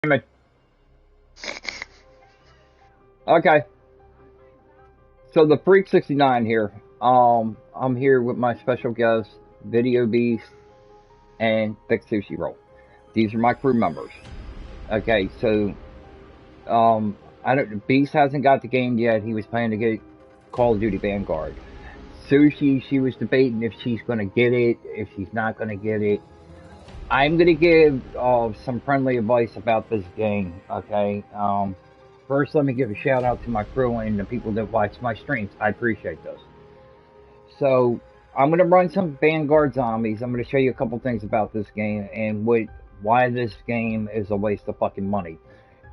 Okay, so the Freak 69 here. I'm here with my special guests, Video Beast and Thick Sushi Roll. These are my crew members. Okay, so I don't. Beast hasn't got the game yet. He was planning to get Call of Duty Vanguard. Sushi, she was debating if she's gonna get it, if she's not gonna get it. I'm gonna give some friendly advice about this game. Okay. First, let me give a shout out to my crew and the people that watch my streams. I appreciate this. So, I'm going to run some Vanguard zombies. I'm going to show you a couple things about this game and why this game is a waste of fucking money.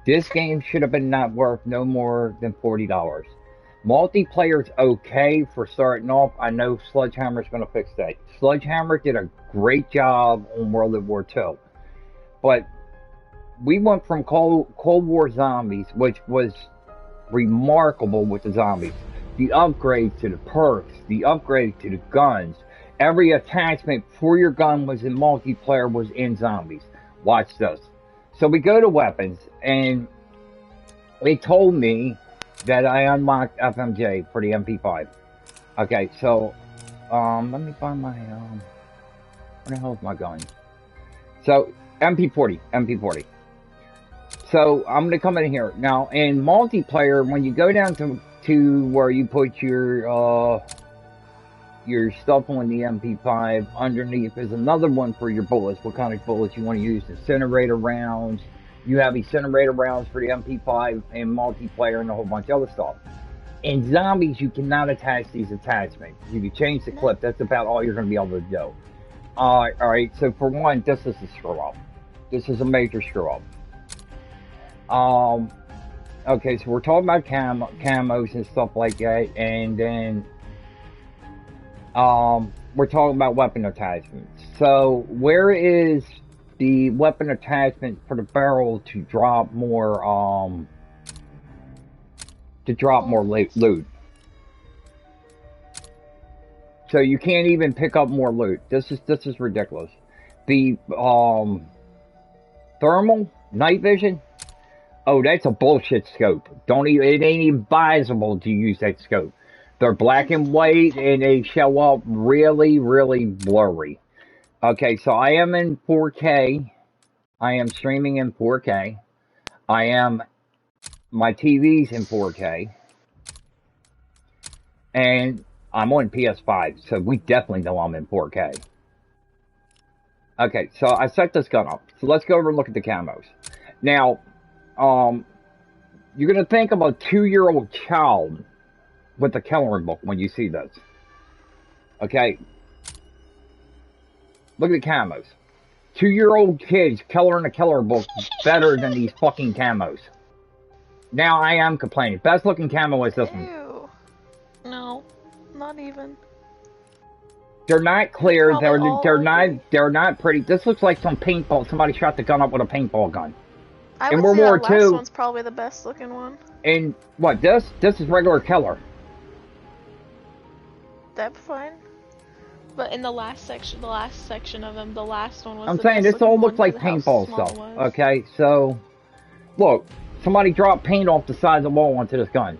This game should have been not worth no more than $40. Multiplayer's okay for starting off. I know Sledgehammer's going to fix that. Sledgehammer did a great job on World War II. But we went from Cold War zombies, which was remarkable with the zombies. The upgrades to the perks, the upgrade to the guns. Every attachment for your gun was in multiplayer was in zombies. Watch this. So we go to weapons, and they told me that I unlocked FMJ for the MP5. Okay, so let me find my where the hell is my gun? So MP40. So I'm gonna come in here now. In multiplayer, when you go down to where you put your stuff on the MP5, underneath is another one for your bullets. What kind of bullets you want to use? Incinerator rounds. You have incinerator rounds for the MP5 and multiplayer and a whole bunch of other stuff. In zombies, you cannot attach these attachments. You can change the clip. That's about all you're going to be able to do. All right. So for one, this is a screw up. This is a major screw up. Okay, so we're talking about camos and stuff like that, and then we're talking about weapon attachments. So where is the weapon attachment for the barrel to drop more loot? So you can't even pick up more loot. This is ridiculous. The thermal night vision. Oh, that's a bullshit scope. It ain't even advisable to use that scope. They're black and white and they show up really, really blurry. Okay, so I am in 4K. I am streaming in 4K. My TV's in 4K. And I'm on PS5, so we definitely know I'm in 4K. Okay, so I set this gun up. So let's go over and look at the camos. Now, you're going to think of a 2-year-old child with a coloring book when you see this. Okay? Look at the camos. 2-year-old kids coloring a color book better than these fucking camos. Now I am complaining. Best looking camo is this one. Ew. No, not even. They're not clear. They're not pretty. This looks like some paintball. Somebody shot the gun up with a paintball gun. I would say the last one's probably the best looking one. And what, this is regular color. That's fine. But in the last section of them, the last one was I'm saying this all looks like paintball stuff. Okay, so look, somebody dropped paint off the side of the wall onto this gun.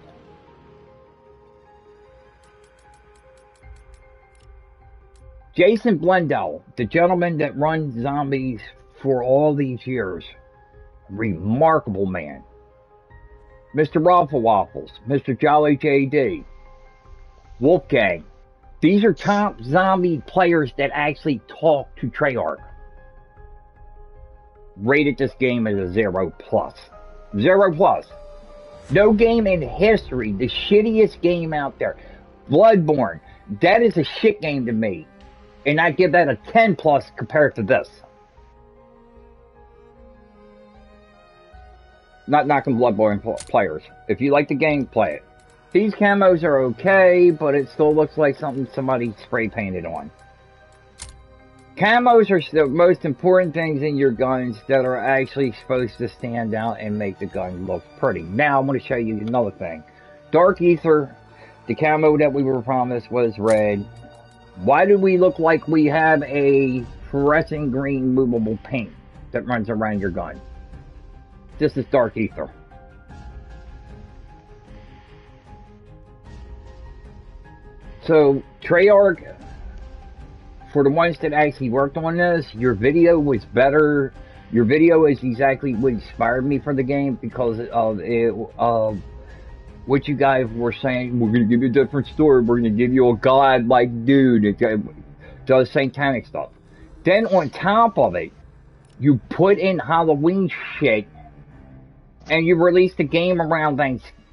Jason Blundell, the gentleman that runs zombies for all these years. Remarkable man. Mr. Raffle Waffles, Mr. Jolly JD, Wolfgang. These are top zombie players that actually talk to Treyarch. Rated this game as a 0+. 0+. No game in history, the shittiest game out there. Bloodborne, that is a shit game to me. And I give that a 10+ compared to this. Not knocking Bloodborne players. If you like the game, play it. These camos are okay, but it still looks like something somebody spray painted on. Camos are the most important things in your guns that are actually supposed to stand out and make the gun look pretty. Now I'm going to show you another thing. Dark Ether, the camo that we were promised was red. Why do we look like we have a fluorescent green movable paint that runs around your gun? This is Dark Ether. So, Treyarch, for the ones that actually worked on this, your video was better. Your video is exactly what inspired me for the game because of it, what you guys were saying. We're going to give you a different story. We're going to give you a god-like dude that does satanic stuff. Then on top of it, you put in Halloween shit, and you released the game around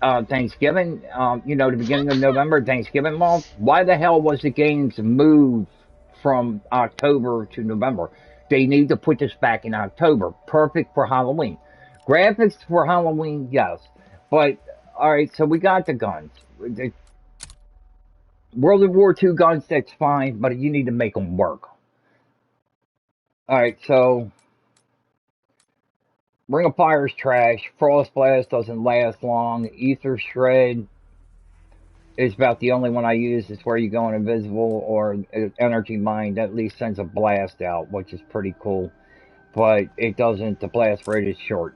Thanksgiving, you know, the beginning of November, Thanksgiving month. Why the hell was the games moved from October to November? They need to put this back in October. Perfect for Halloween. Graphics for Halloween, yes. But, alright, so we got the guns. The World War II guns, that's fine, but you need to make them work. Alright, so Ring of Fire's trash. Frost Blast doesn't last long. Ether Shred is about the only one I use. It's where you go invisible, or Energy Mine. That at least sends a blast out, which is pretty cool. But it doesn't, the blast rate is short.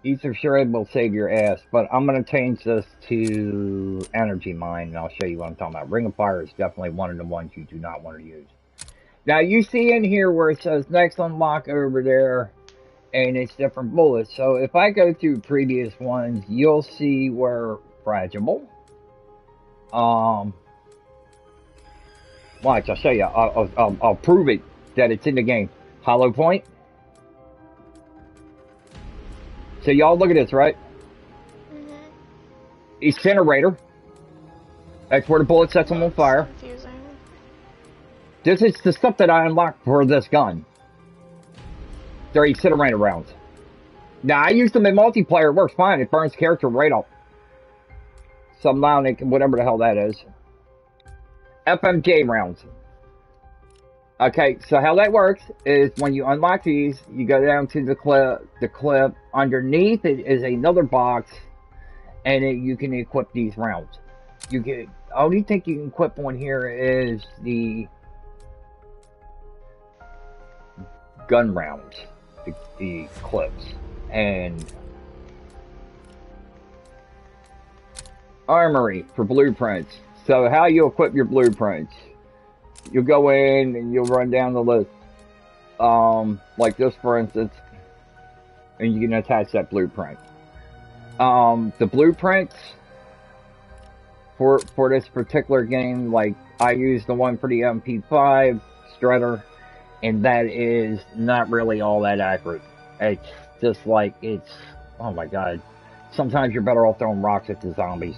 Ether Shred will save your ass, but I'm going to change this to Energy Mine, and I'll show you what I'm talking about. Ring of Fire is definitely one of the ones you do not want to use. Now, you see in here where it says next unlock over there, and it's different bullets. So if I go through previous ones, you'll see where fragile. Watch, I'll show you. I'll prove it that it's in the game. Hollow Point. So y'all look at this, right? Mm-hmm. Incinerator. That's where the bullet sets them on fire. Confusing. This is the stuff that I unlocked for this gun. They're incinerator rounds. Now, I use them in multiplayer. It works fine. It burns character right up. Some Launic, whatever the hell that is. FMJ rounds. Okay, so how that works is when you unlock these, you go down to the clip. Underneath it is another box, and you can equip these rounds. You get, only thing you can equip on here is the gun rounds, the clips, and armory for blueprints. So how you equip your blueprints? You'll go in and you'll run down the list, like this for instance, and you can attach that blueprint. The blueprints for this particular game, like I use the one for the MP5 Strutter, and that is not really all that accurate. It's just like, it's, oh my god. Sometimes you're better off throwing rocks at the zombies.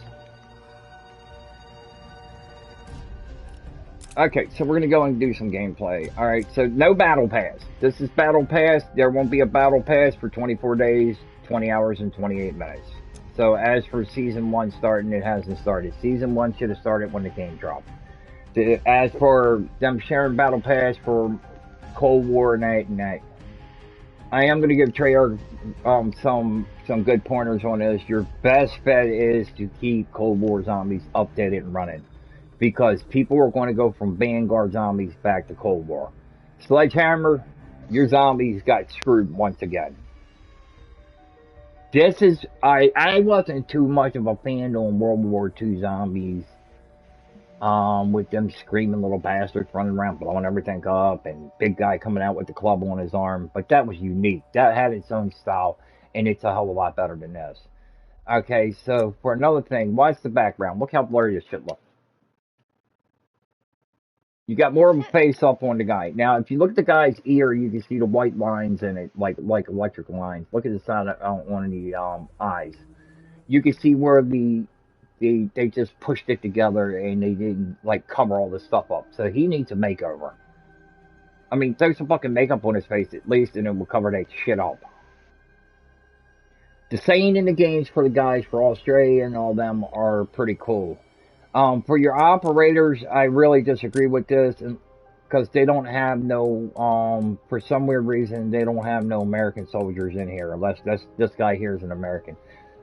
Okay, so we're going to go and do some gameplay. Alright, so no battle pass. This is battle pass. There won't be a battle pass for 24 days, 20 hours, and 28 minutes. So as for Season 1 starting, it hasn't started. Season 1 should have started when the game dropped. As for them sharing battle pass for Cold War and that, I am going to give Treyarch some good pointers on this. Your best bet is to keep Cold War zombies updated and running, because people are going to go from Vanguard zombies back to Cold War. Sledgehammer, your zombies got screwed once again. This is, I wasn't too much of a fan on World War II zombies, with them screaming little bastards running around blowing everything up, and big guy coming out with the club on his arm. But that was unique. That had its own style, and it's a hell of a lot better than this. Okay, so for another thing, watch the background. Look how blurry this shit looks. You got more of a face up on the guy. Now, if you look at the guy's ear, you can see the white lines in it, like electric lines. Look at the side of one of the eyes. You can see where they just pushed it together and they didn't like cover all this stuff up. So he needs a makeover. I mean, throw some fucking makeup on his face at least, and it will cover that shit up. The saying in the games for the guys for Australia and all them are pretty cool. For your operators, I really disagree with this, because they don't have no, for some weird reason, they don't have no American soldiers in here, unless this guy here is an American.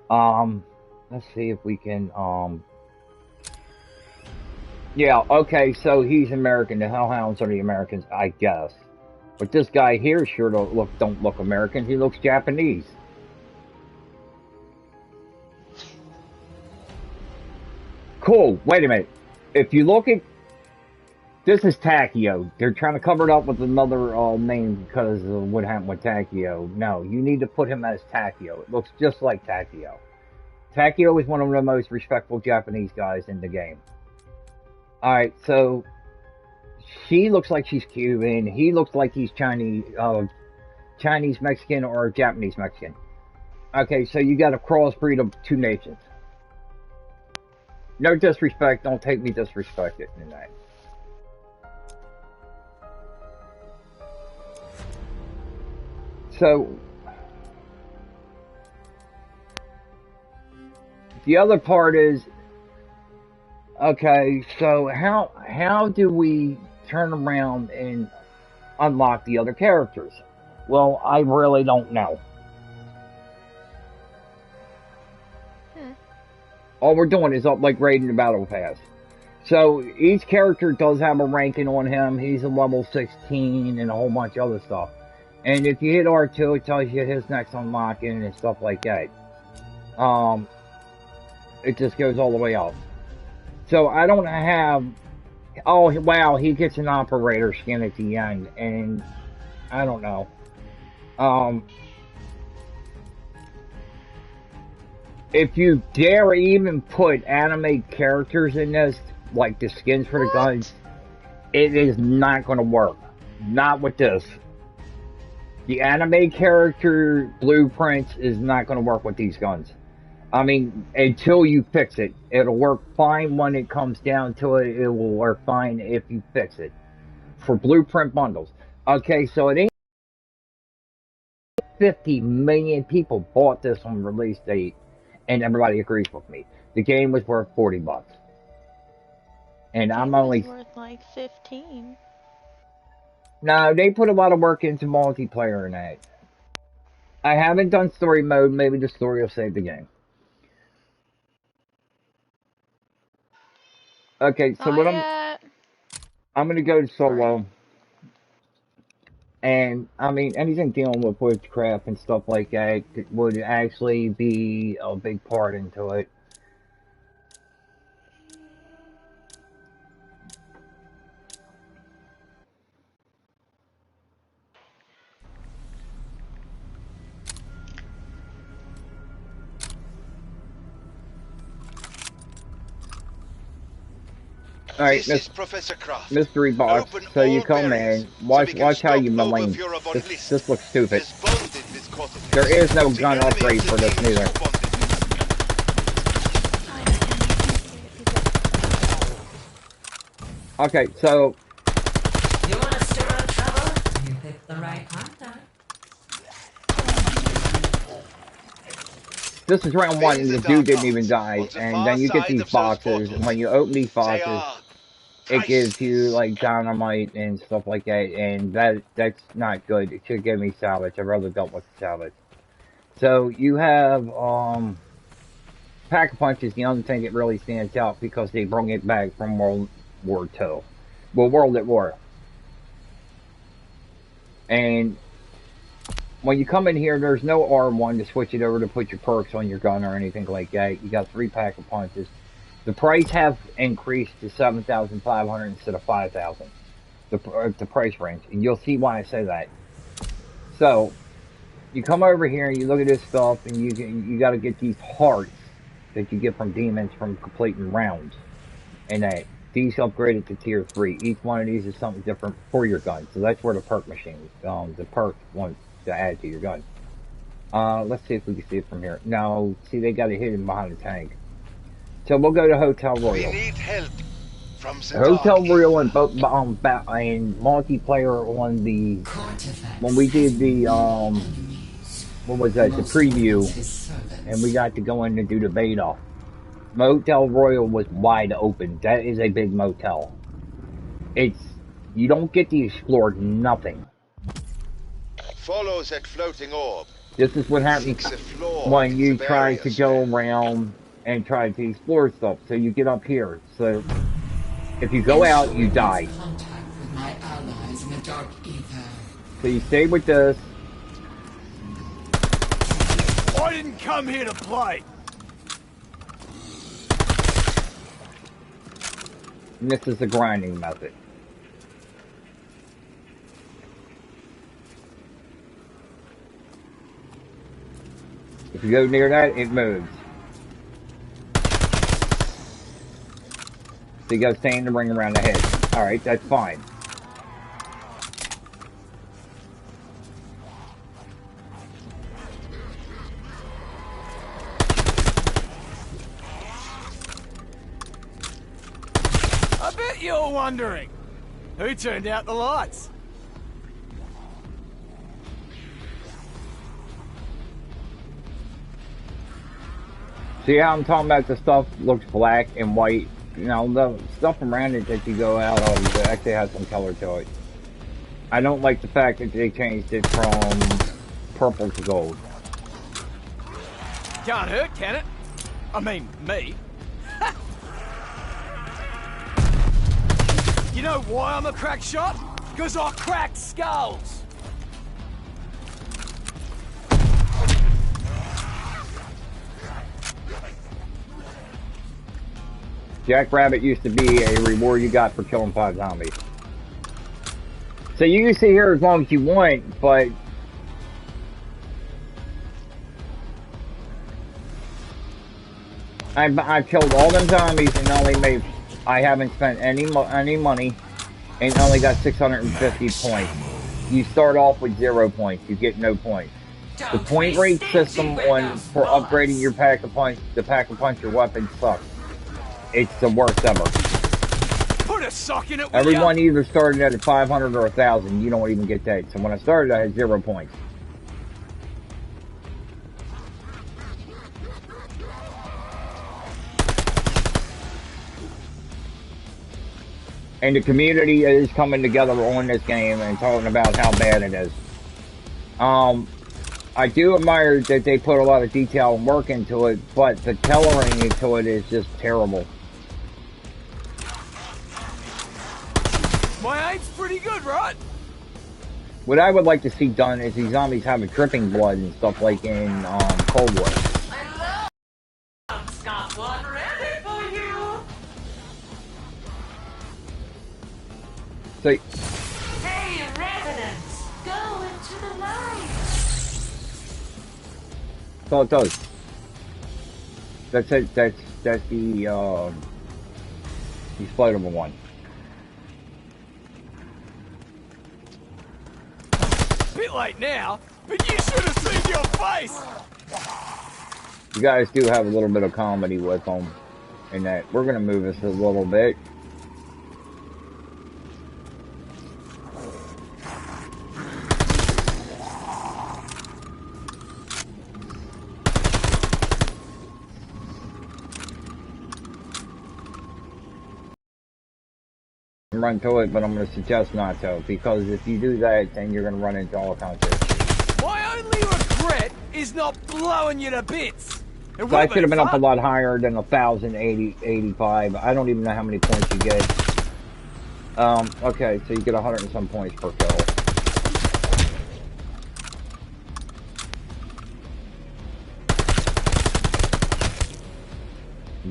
Let's see if we can, yeah, okay, so he's American. The Hellhounds are the Americans, I guess. But this guy here sure don't look American. He looks Japanese. Cool. Wait a minute. If you look at this is Takio. They're trying to cover it up with another name because of what happened with Takio. No, you need to put him as Takio. It looks just like Takio. Takio is one of the most respectful Japanese guys in the game. Alright, so she looks like she's Cuban. He looks like he's Chinese Mexican or Japanese Mexican. Okay, so you got a crossbreed of two nations. No disrespect, don't take me disrespected tonight. So the other part is, okay, so how do we turn around and unlock the other characters? Well, I really don't know. All we're doing is like raiding the battle pass. So each character does have a ranking on him. He's a level 16 and a whole bunch of other stuff. And if you hit R2, it tells you his next unlocking and stuff like that. It just goes all the way up. So I don't have... Oh, wow, he gets an operator skin at the end. And I don't know. If you dare even put anime characters in this, like the skins for the guns, it is not going to work. Not with this. The anime character blueprints is not going to work with these guns. I mean, until you fix it. It'll work fine when it comes down to it. It will work fine if you fix it. For blueprint bundles. Okay, so it ain't 50 million people bought this on release date, and everybody agrees with me. The game was worth $40. And I'm only... worth like 15. No, they put a lot of work into multiplayer in that. I haven't done story mode. Maybe the story will save the game. Okay, so what I'm gonna go to solo. And, I mean, anything dealing with witchcraft and stuff like that would actually be a big part into it. Alright, mystery box. So you come in, watch how you malign. This looks stupid. There is no gun upgrade for this neither. Okay, so... You want to stir up trouble? You picked the right contact. This is round 1 and the dude didn't even die. And then you get these boxes, and when you open these boxes, it gives you like dynamite and stuff like that, and that's not good. It should give me salvage. I'd rather dealt with salvage. So you have Pack-a-Punch is the only thing that really stands out because they bring it back from World War II. Well, World at War. And when you come in here, there's no R1 to switch it over to put your perks on your gun or anything like that. You got 3 Pack-a-Punches. The price have increased to 7,500 instead of 5,000. The price range, and you'll see why I say that. So, you come over here and you look at this stuff, and you got to get these hearts that you get from demons from completing rounds, and that these upgraded to tier 3. Each one of these is something different for your gun. So that's where the perk machine, the perk wants to add to your gun. Let's see if we can see it from here. No, see they got it hidden behind the tank. So we'll go to Hotel Royal. We need help from Hotel Royal and both and multiplayer on the when we did the what was that, the preview, and we got to go in and do the beta. Motel Royal was wide open. That is a big motel. You don't get to explore nothing. Follows that floating orb. This is what happens when you try to go around and try to explore stuff. So you get up here. So if you go out, you die. Contact with my allies in the dark ether. So you stay with this. I didn't come here to play. And this is the grinding method. If you go near that, it moves. So you gotta stay in the ring around the head. Alright, that's fine. I bet you're wondering, who turned out the lights? See how I'm talking about the stuff looks black and white? You know, the stuff around it that you go out of it actually has some color to it. I don't like the fact that they changed it from purple to gold. Can't hurt, can it? I mean, me. You know why I'm a crack shot? Because I crack skulls. Jackrabbit used to be a reward you got for killing 5 zombies. So you can sit here as long as you want, but I've killed all them zombies and only made. I haven't spent any money and only got 650 points. You start off with 0 points. You get no points. The point rate system for upgrading your pack-a-punch, the pack-a-punch your weapon sucks. It's the worst ever. Put a sock in it. Everyone either started at a 500 or 1,000. You don't even get that. So when I started, I had 0 points. And the community is coming together on this game and talking about how bad it is. I do admire that they put a lot of detail and work into it, but the tailoring into it is just terrible. My aim's pretty good, right? What I would like to see done is these zombies having dripping blood and stuff like in Cold War. I've got one ready for you. So, Hey, residents, go into the light. that's all it does. That's it. That's the explodable one. Bit late now, but you should have seen your face. You guys do have a little bit of comedy with them in that. We're gonna move this a little bit. Run to it, but I'm going to suggest not to, because if you do that, then you're going to run into all kinds of issues. My only regret is not blowing you to bits. So I should have been up a lot higher than 1,085. I don't even know how many points you get. Okay, so you get 100 and some points per kill.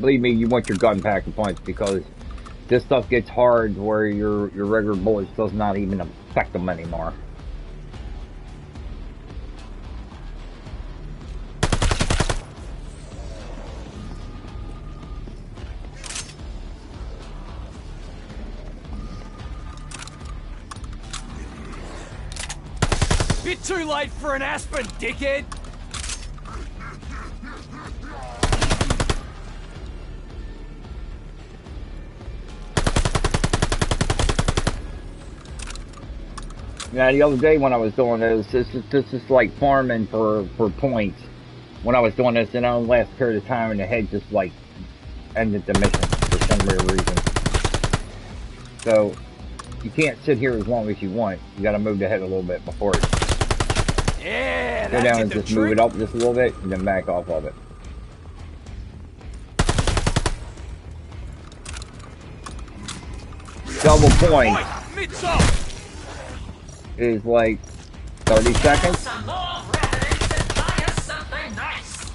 Believe me, you want your gun pack of points because this stuff gets hard where your regular bullets does not even affect them anymore. Bit too late for an Aspen, dickhead. Now the other day when I was doing this is like farming for points. When I was doing this, and on the last period of time, and the head just like ended the mission for some weird reason. So you can't sit here as long as you want. You got to move the head a little bit before it. Yeah, Go down and just move it up just a little bit, and then back off of it. Double point is like 30 seconds. Some more revenants and buy us something nice.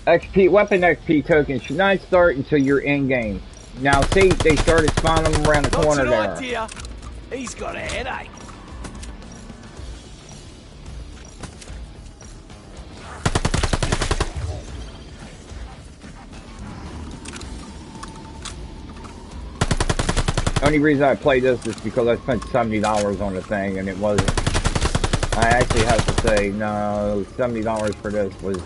XP weapon XP tokens should not start until you're in game. Now see, they started spawning them around the Not corner tonight, there. dear. He's got a headache. The only reason I played this is because I spent $70 on the thing, and it wasn't. I actually have to say, no, $70 for this was.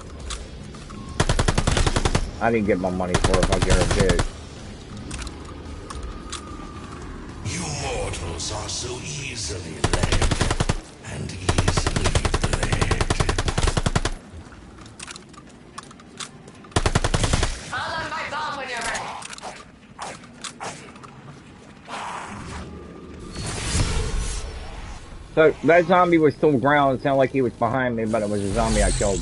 I didn't get my money for it, I guarantee it. You mortals are so easily led, and easily bled. Follow my bomb when you're ready. So, that zombie was still ground. It sounded like he was behind me, but it was a zombie I killed.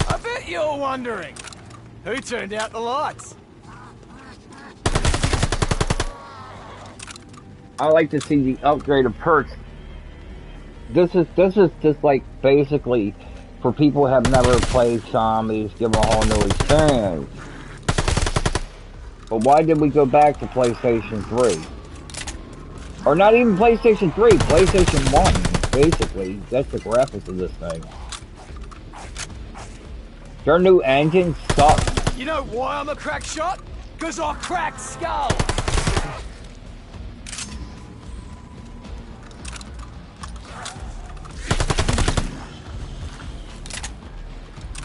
I bet you're wondering, who turned out the lights? I like to see the upgraded perks. This is just like basically for people who have never played zombies, give a whole new experience. But why did we go back to PlayStation 3? Or not even PlayStation 3, PlayStation 1, basically. That's the graphics of this thing. Their new engine sucks. You know why I'm a crack shot? Because I cracked skulls.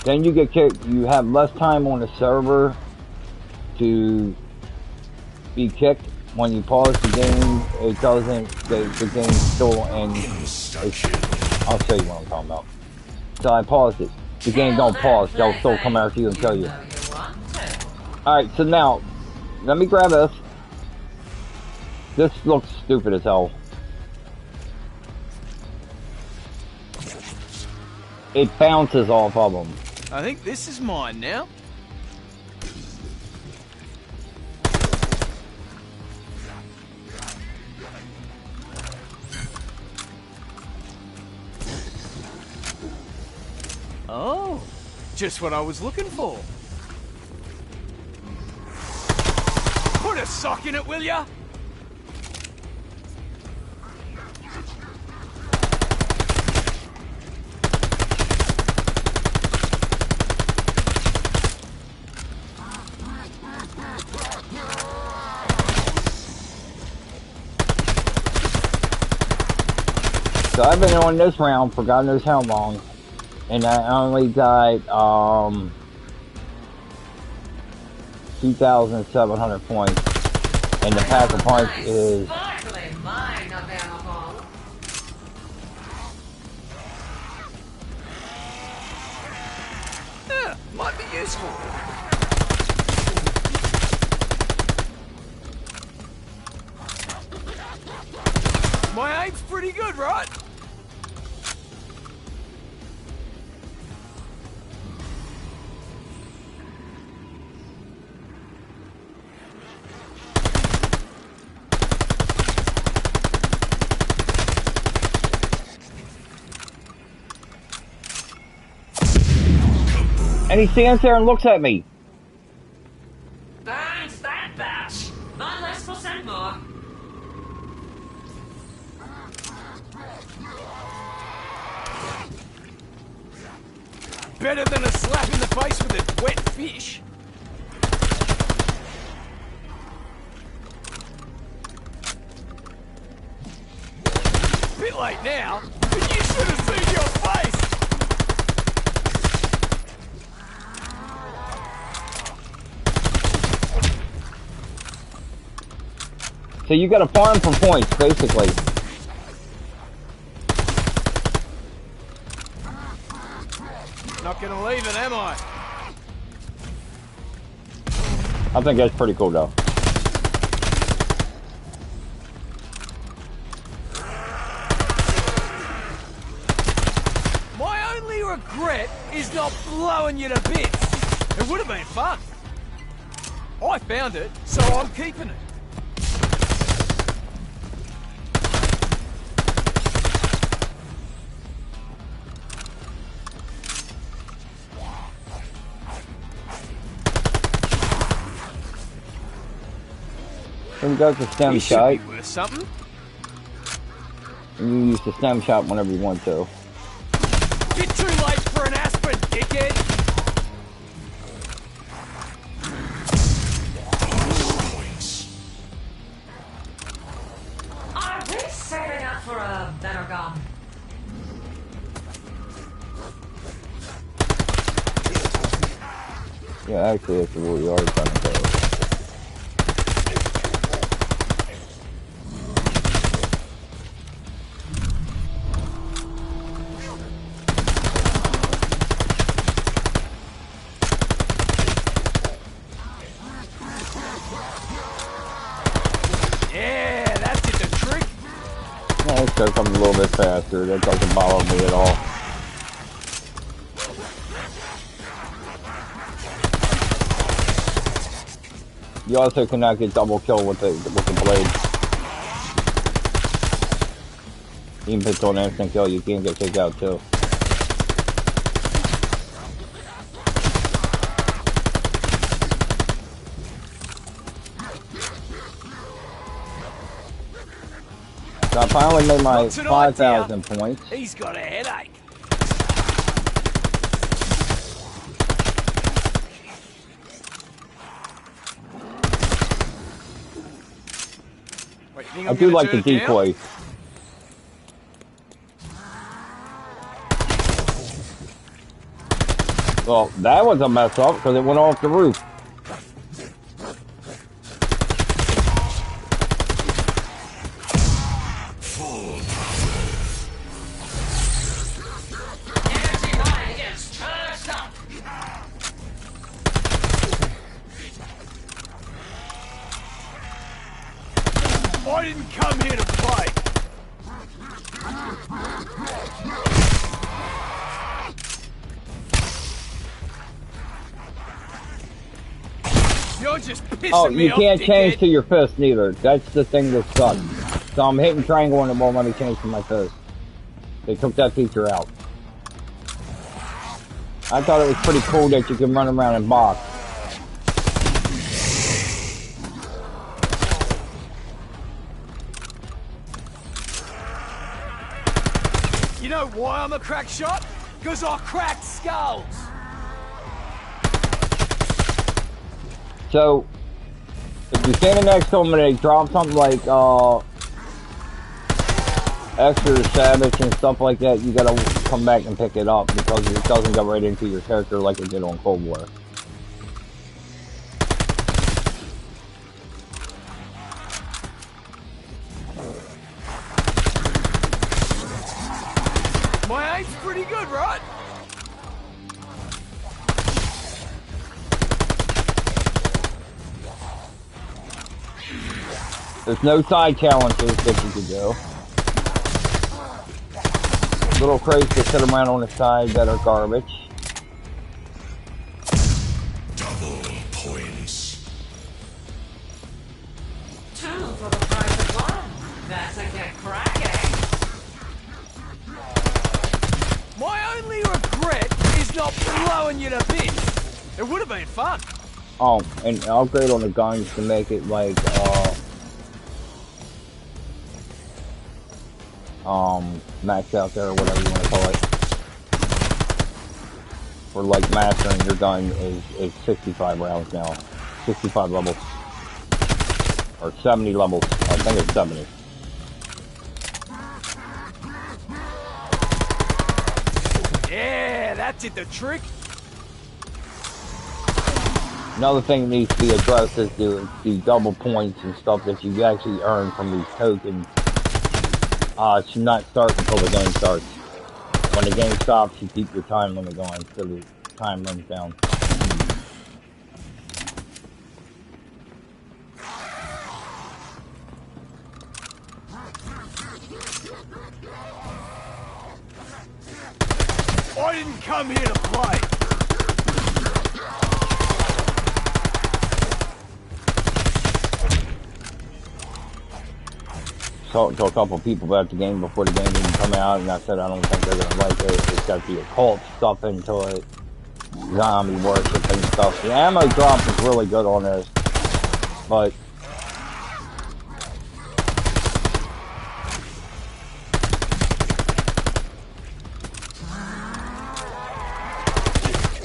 Then you get kicked. You have less time on the server to be kicked. When you pause the game, it doesn't. The game's still in. I'll show you what I'm talking about. So I paused it. The game don't pause. They'll still come after you and kill you. Alright, so now, let me grab this. This looks stupid as hell. It bounces off of them. I think this is mine now. Oh, just what I was looking for. Put a sock in it, will ya? So I've been on this round for God knows how long, and I only got 2,700 points, and the pack of points is Sparkling mine available. Yeah, might be useful. My aim's pretty good, right? and he stands there and looks at me. Thanks, that batch. 1 less % more. Better than a slap in the face with a wet fish. Bit late now, but you should have seen your face. So you got to farm for points, basically. Not gonna leave it, am I? I think that's pretty cool, though. My only regret is not blowing you to bits. It would have been fun. I found it, so I'm keeping it. Then goes the stem This should shot. be worth something. And you use the stem shot whenever you want to. Bit too late for an aspirin, dickhead. Are we saving up for a better gun? Yeah, actually, it's really hard trying to go. Yeah, that did the trick. Yeah, this guy comes a little bit faster. That doesn't bother me at all. You also cannot get double kill with the blade. Even if it's on instant kill, you can get kicked out too. So I finally made my 5,000 points. He's got a headache. Wait, I do like the decoy. Well, that was a mess up because it went off the roof. I didn't come here to play. You're just pissing Oh, me you off, can't change dickhead. to your fist neither. That's the thing that sucks. So I'm hitting triangle and it won't let me change to my fist. They took that feature out. I thought it was pretty cool that you can run around and box. You know why I'm a crack shot? Because I crack skulls. So, if you stand next to them and they drop something like, extra savage and stuff like that, you gotta come back and pick it up because it doesn't go right into your character like it did on Cold War. My aim's pretty good, right? There's no side challenges that you can do. Little crates that sit around on the side that are garbage. Double points. 2 for the price of 1. That's a get cracking. My only regret is not blowing you to bits. It would have been fun. Oh, and upgrade on the guns to make it like, max out there or whatever you want to call it. Or like mastering your gun is 65 rounds now. 65 levels. Or 70 levels. I think it's 70. Yeah, that did the trick. Another thing that needs to be addressed is the double points and stuff that you actually earn from these tokens. It should not start until the game starts. When the game stops, you keep your time limit going until the time runs down. I didn't come here to play. talked to a couple people about the game before the game even come out, and I said I don't think they're gonna like it. It's got the occult stuff into it, zombie worship and stuff. The ammo drop is really good on this, but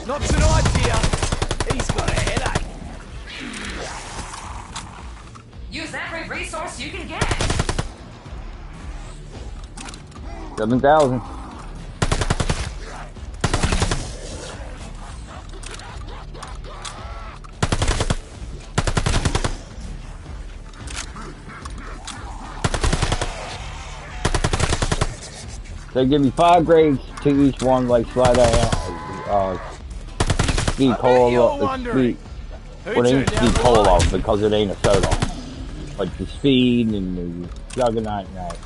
Not tonight, dear. He's got a headache. Use every resource you can get. 7,000. They give me 5 grades to each one, like slide speed cola, speed. Well, it ain't speed cola because it ain't a soda. Like the speed and the juggernaut and that.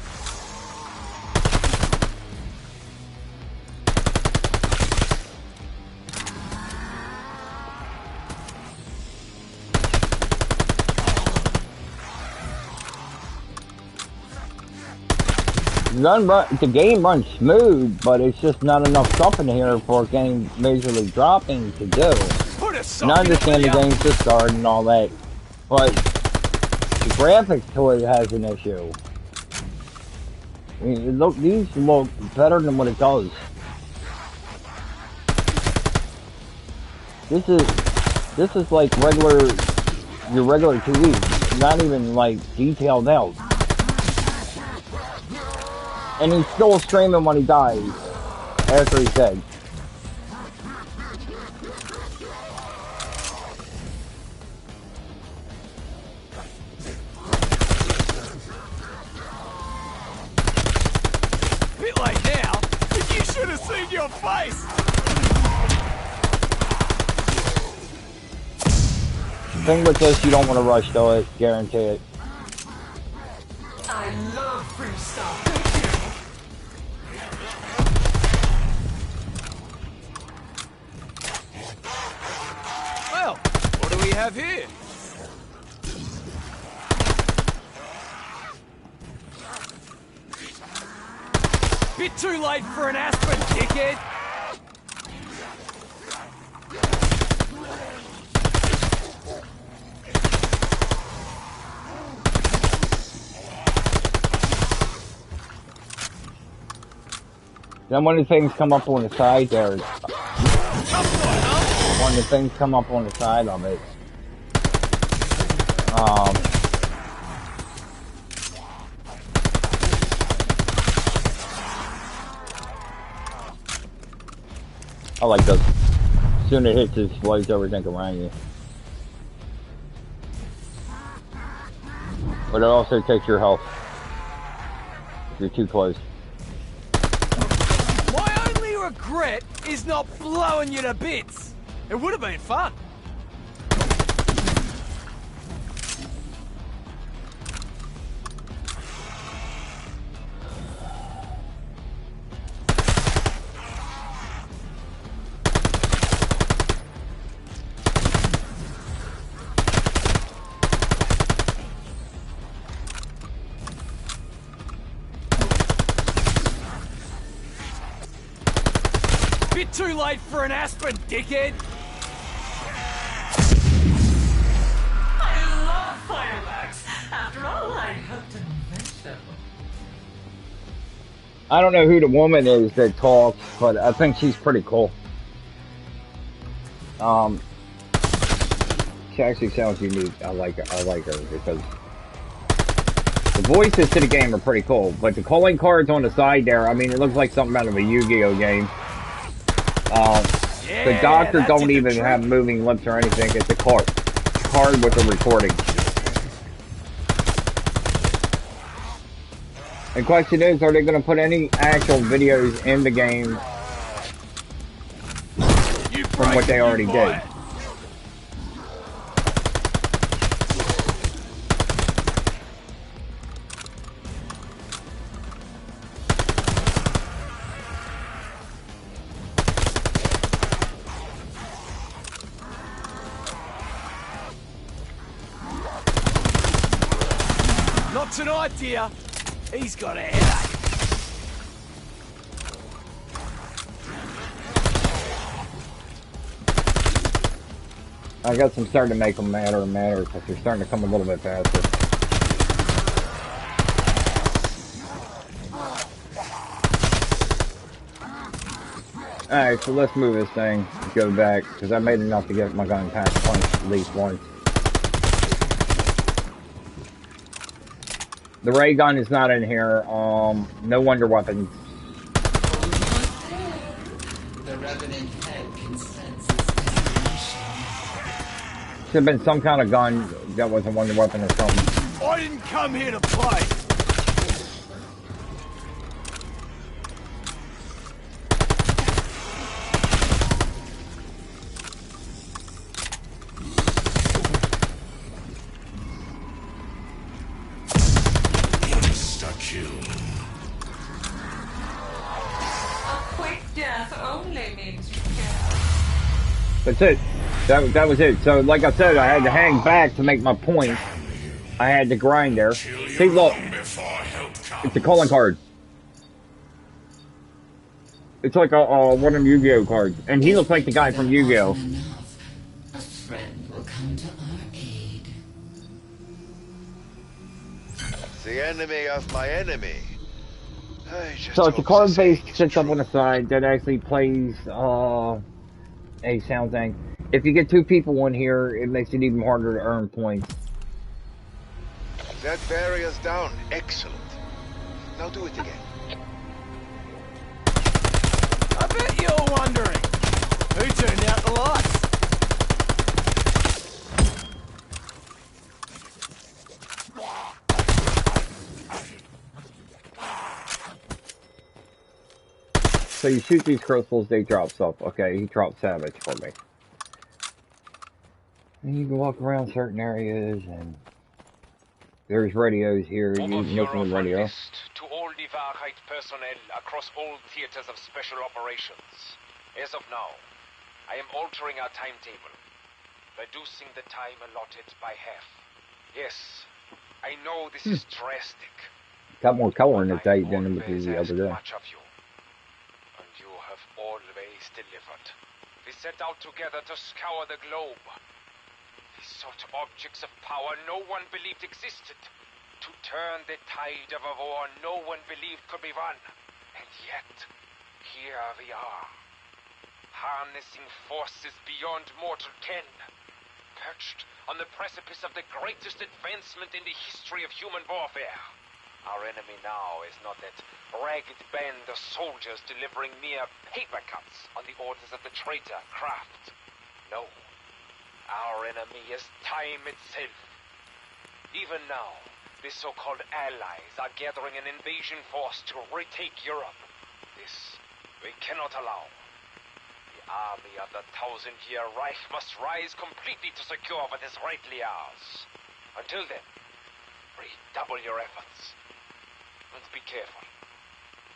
The game runs smooth, but it's just not enough stuff in here for a game majorly dropping to do. And I understand the game's just started and all that, but the graphics to it has an issue. I mean, these look better than what it does. This is like your regular TV, not even like detailed out. And he's still screaming when he dies, after he's dead. Bit late now, but you should have seen your face. The thing with this, you don't want to rush to it, guarantee it. I love free stuff. Well, what do we have here? Bit too late for an aspirin, dickhead. Then one of the things come up on the side there. One of the things come up on the side of it. I like those. As soon as it hits, it explodes everything around you. But it also takes your health if you're too close. My only regret is not blowing you to bits. It would have been fun. Bit too late for an aspirin, dickhead. I love fireworks. After all, I hope to invent them. I don't know who the woman is that talks, but I think she's pretty cool. She actually sounds unique. I like her because the voices to the game are pretty cool. But the calling cards on the side there, I mean, it looks like something out of a Yu-Gi-Oh game. The doctor don't even have moving lips or anything. It's a card with a recording. The question is, are they going to put any actual videos in the game from what they already did? Not tonight, dear. He's got a headache. I guess I'm starting to make them madder and madder because they're starting to come a little bit faster. Alright, so let's move this thing. Go back, because I made enough to get my gun past punch at least once. The ray gun is not in here. No wonder weapons. The Revenant head can sense its destination. Should have been some kind of gun that was a wonder weapon or something. I didn't come here to play. That's it. That was it. So, like I said, I had to hang back to make my point. I had to grind there. See, look. It's a calling card. It's like one of them Yu-Gi-Oh cards. And he looks like the guy from Yu-Gi-Oh. A friend will come to our aid. The enemy of my enemy. So it's a card base sits up on the side that actually plays a sound thing. If you get two people in here, it makes it even harder to earn points. That barrier's down. Excellent. Now do it again. I bet you're wondering, who turned out the lights? So you shoot these crystals, they drop stuff. Okay, he dropped Savage for me. And you can walk around certain areas, and there's radios here. You can open the radio. To all the Wahrheit personnel across all theaters of special operations. As of now, I am altering our timetable, reducing the time allotted by half. Yes, I know this is drastic. Got more color in it than it did the other day. Much of you, and you have always delivered. We set out together to scour the globe. We sought objects of power no one believed existed. To turn the tide of a war no one believed could be won. And yet, here we are. Harnessing forces beyond mortal ken. Perched on the precipice of the greatest advancement in the history of human warfare. Our enemy now is not that ragged band of soldiers delivering mere paper cuts on the orders of the traitor Kraft. No. Our enemy is time itself. Even now, the so-called allies are gathering an invasion force to retake Europe. This we cannot allow. The army of the 1,000-year Reich must rise completely to secure what is rightly ours. Until then, redouble your efforts. And be careful.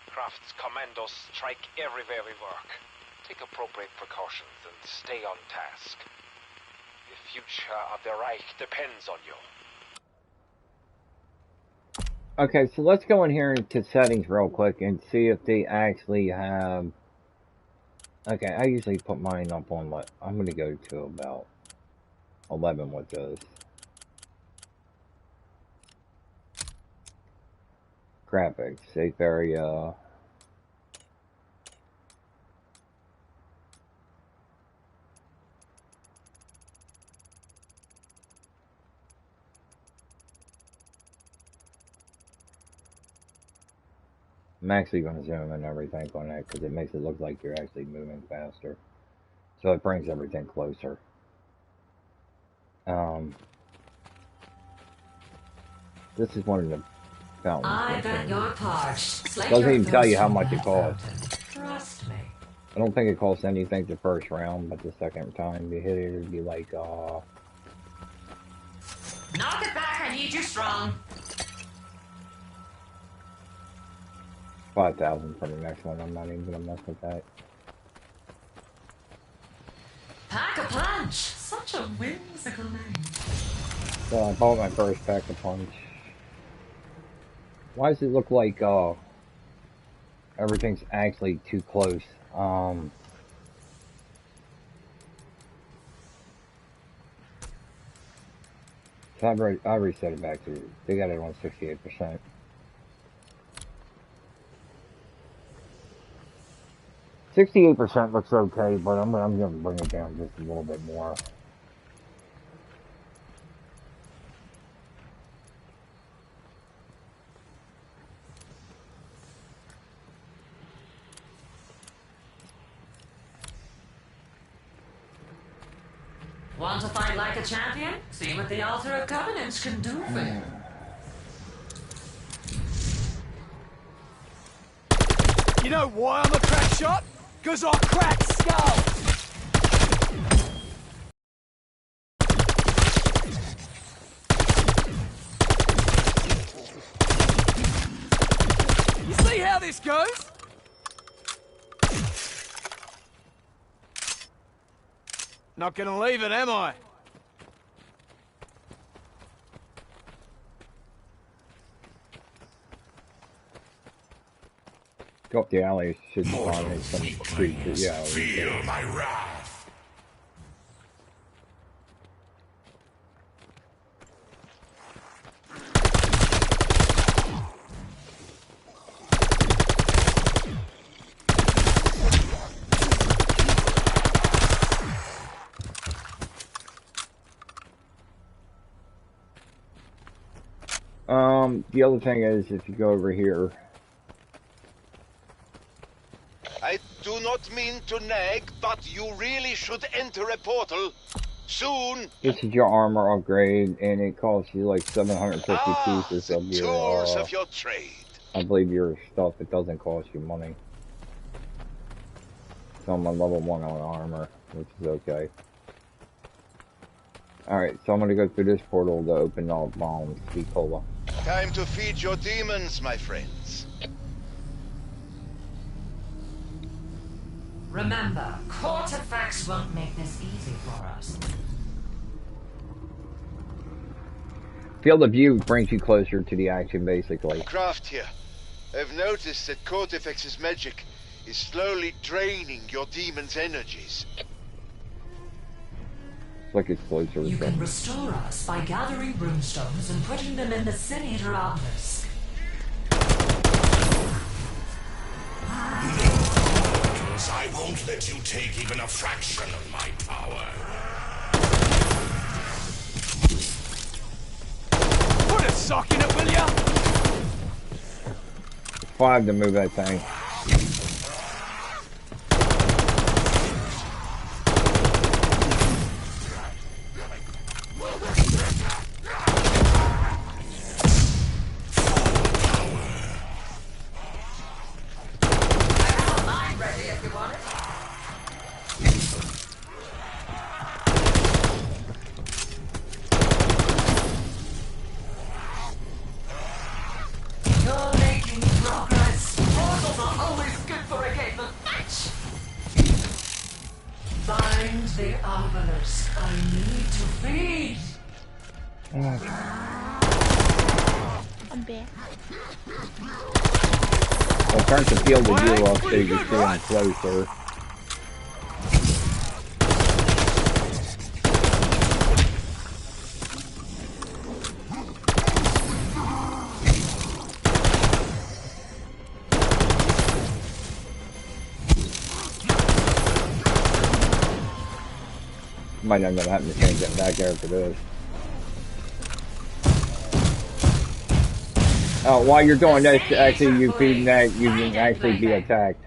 Kraft's commandos strike everywhere we work. Take appropriate precautions and stay on task. The future of the Reich depends on you. Okay, so let's go in here into settings real quick and see if they actually have... Okay, I usually put mine up on what... I'm going to go to about 11 with those. Graphics, safe area... I'm actually going to zoom in everything on that because it makes it look like you're actually moving faster. So it brings everything closer. This is one of the fountains. I bet your parched. Doesn't even tell you how much it costs. Trust me. I don't think it costs anything the first round, but the second time you hit it, it'd be like, Knock it back, I need you strong. 5,000 for the next one. I'm not even gonna mess with that. Pack a punch. Such a whimsical name. So I bought my first pack of punch. Why does it look like everything's actually too close? So I reset it back to, they got it on 68%. %68 looks okay, but I'm gonna bring it down just a little bit more. Want to fight like a champion? See what the Altar of Covenants can do for you. You know why I'm a crack shot? Because I crack skulls! You see how this goes? Not gonna leave it, am I? Go up the alley, should find some Weaklings, creatures. Yeah. feel my wrath. The other thing is, if you go over here, I do not mean to nag, but you really should enter a portal. Soon. this is your armor upgrade, and it costs you like 750 pieces The of your, tools of your trade. I believe your stuff. It doesn't cost you money. So I'm on level 1 on armor, which is okay. Alright, so I'm gonna go through this portal to open all bombs, Cola. Time to feed your demons, my friends. Remember, court effects won't make this easy for us. Field of view brings you closer to the action, basically. Craft here. I've noticed that Cortifex's magic is slowly draining your demon's energies. It's like it's closer. You can restore us by gathering runestones and putting them in the Sin-Eater obelisk. Because I won't let you take even a fraction of my power. Put a sock in it, will ya? 5 to move that thing. Turn the field of view off so you can see them closer. Might not gonna happen to change that back there for this. While you're doing this, actually you feeding that, you can actually be attacked.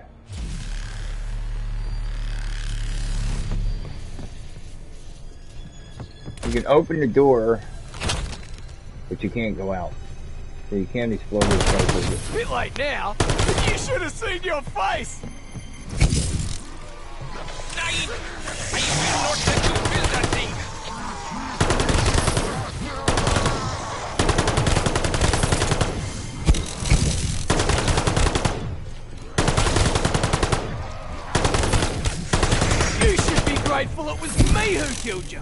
You can open the door, but you can't go out. So you can't explode this place. It's a bit late now, but you should have seen your face! Are you really not set to build that thing? Grateful it was me who killed you.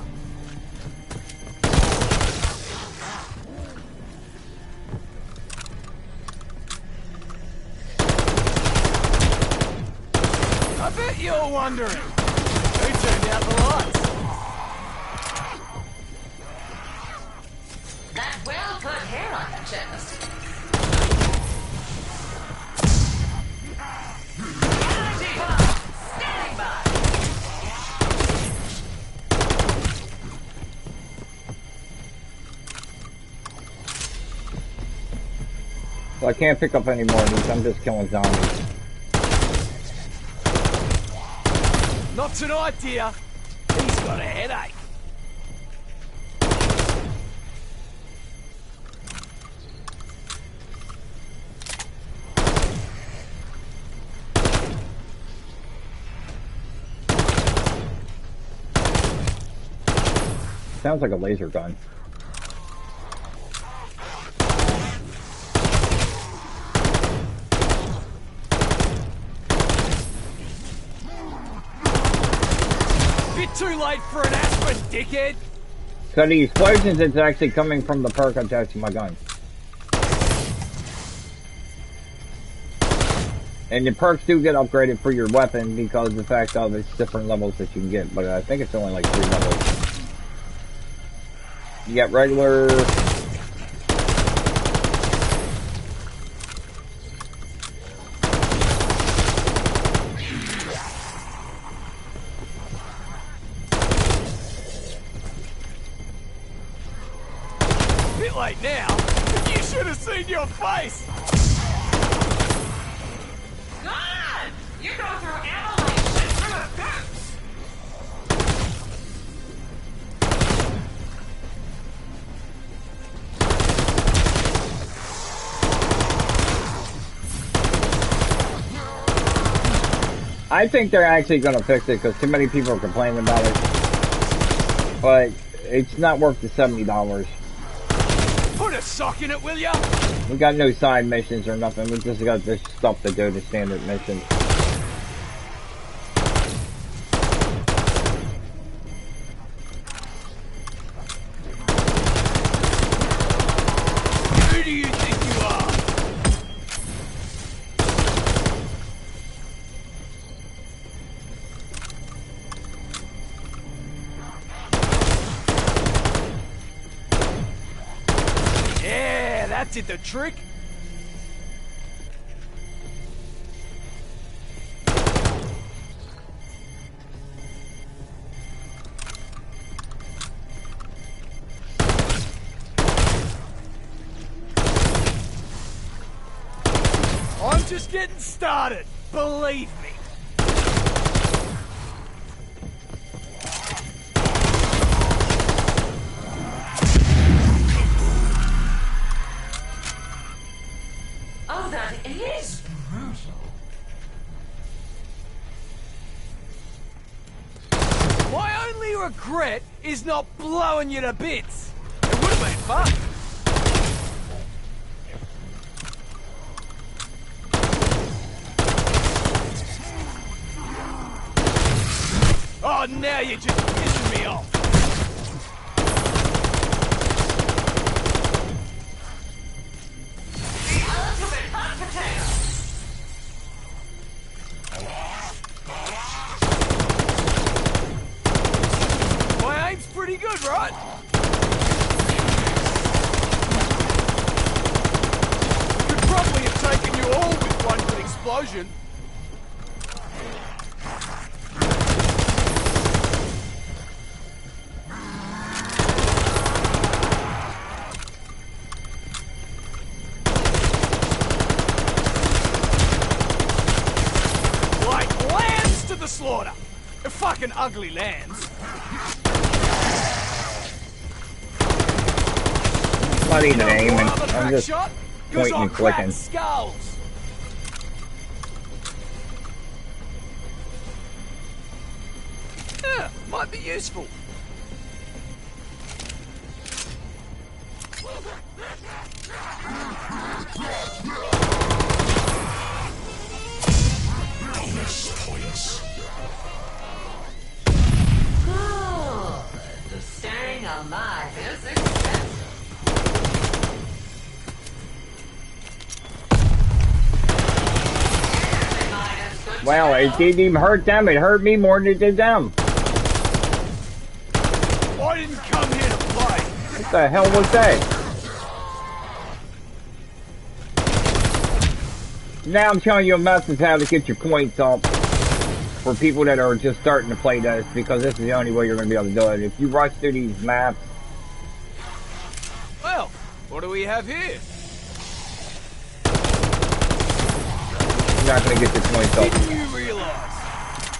you're wondering, who turned out the lights? That well-put hair on your chest. Energy bomb! Standing by! So I can't pick up any more of these. I'm just killing zombies. Not tonight, dear. He's got a headache. Sounds like a laser gun. Bit too late for an aspirin, dickhead. So the explosions is actually coming from the perk attached to my gun. And the perks do get upgraded for your weapon because of the fact of it's different levels that you can get, but I think it's only like 3 levels. You got regular... Bit late now. You should have seen your face. God! You go through avalanche and through a fence! I think they're actually going to fix it because too many people are complaining about it. But it's not worth the $70. Put a sock in it, will ya? We got no side missions or nothing. We just got this stuff to do, the standard missions. Who do you think you are? Yeah, that did the trick. I'm just getting started, believe me. Oh, that is brutal. My only regret is not blowing you to bits. It would have been fun. Oh, now you're just pissing me off. Ultimate hot potato! My aim's pretty good, right? Could probably have taken you all with one good explosion. Like lambs to the slaughter. Fucking ugly lambs. Not even aiming. Rather I'm crack just shot, 'cause pointing I'll and crack clicking. skulls. Yeah, might be useful. Bonus points. Good. Staying alive is expensive. Well, it didn't even hurt them. It hurt me more than it did them. I didn't come here to play. What the hell was that? Now I'm showing you a message how to get your points up for people that are just starting to play this, because this is the only way you're going to be able to do it. If you rush through these maps... Well, what do we have here? You're not going to get your points up. Didn't you realize?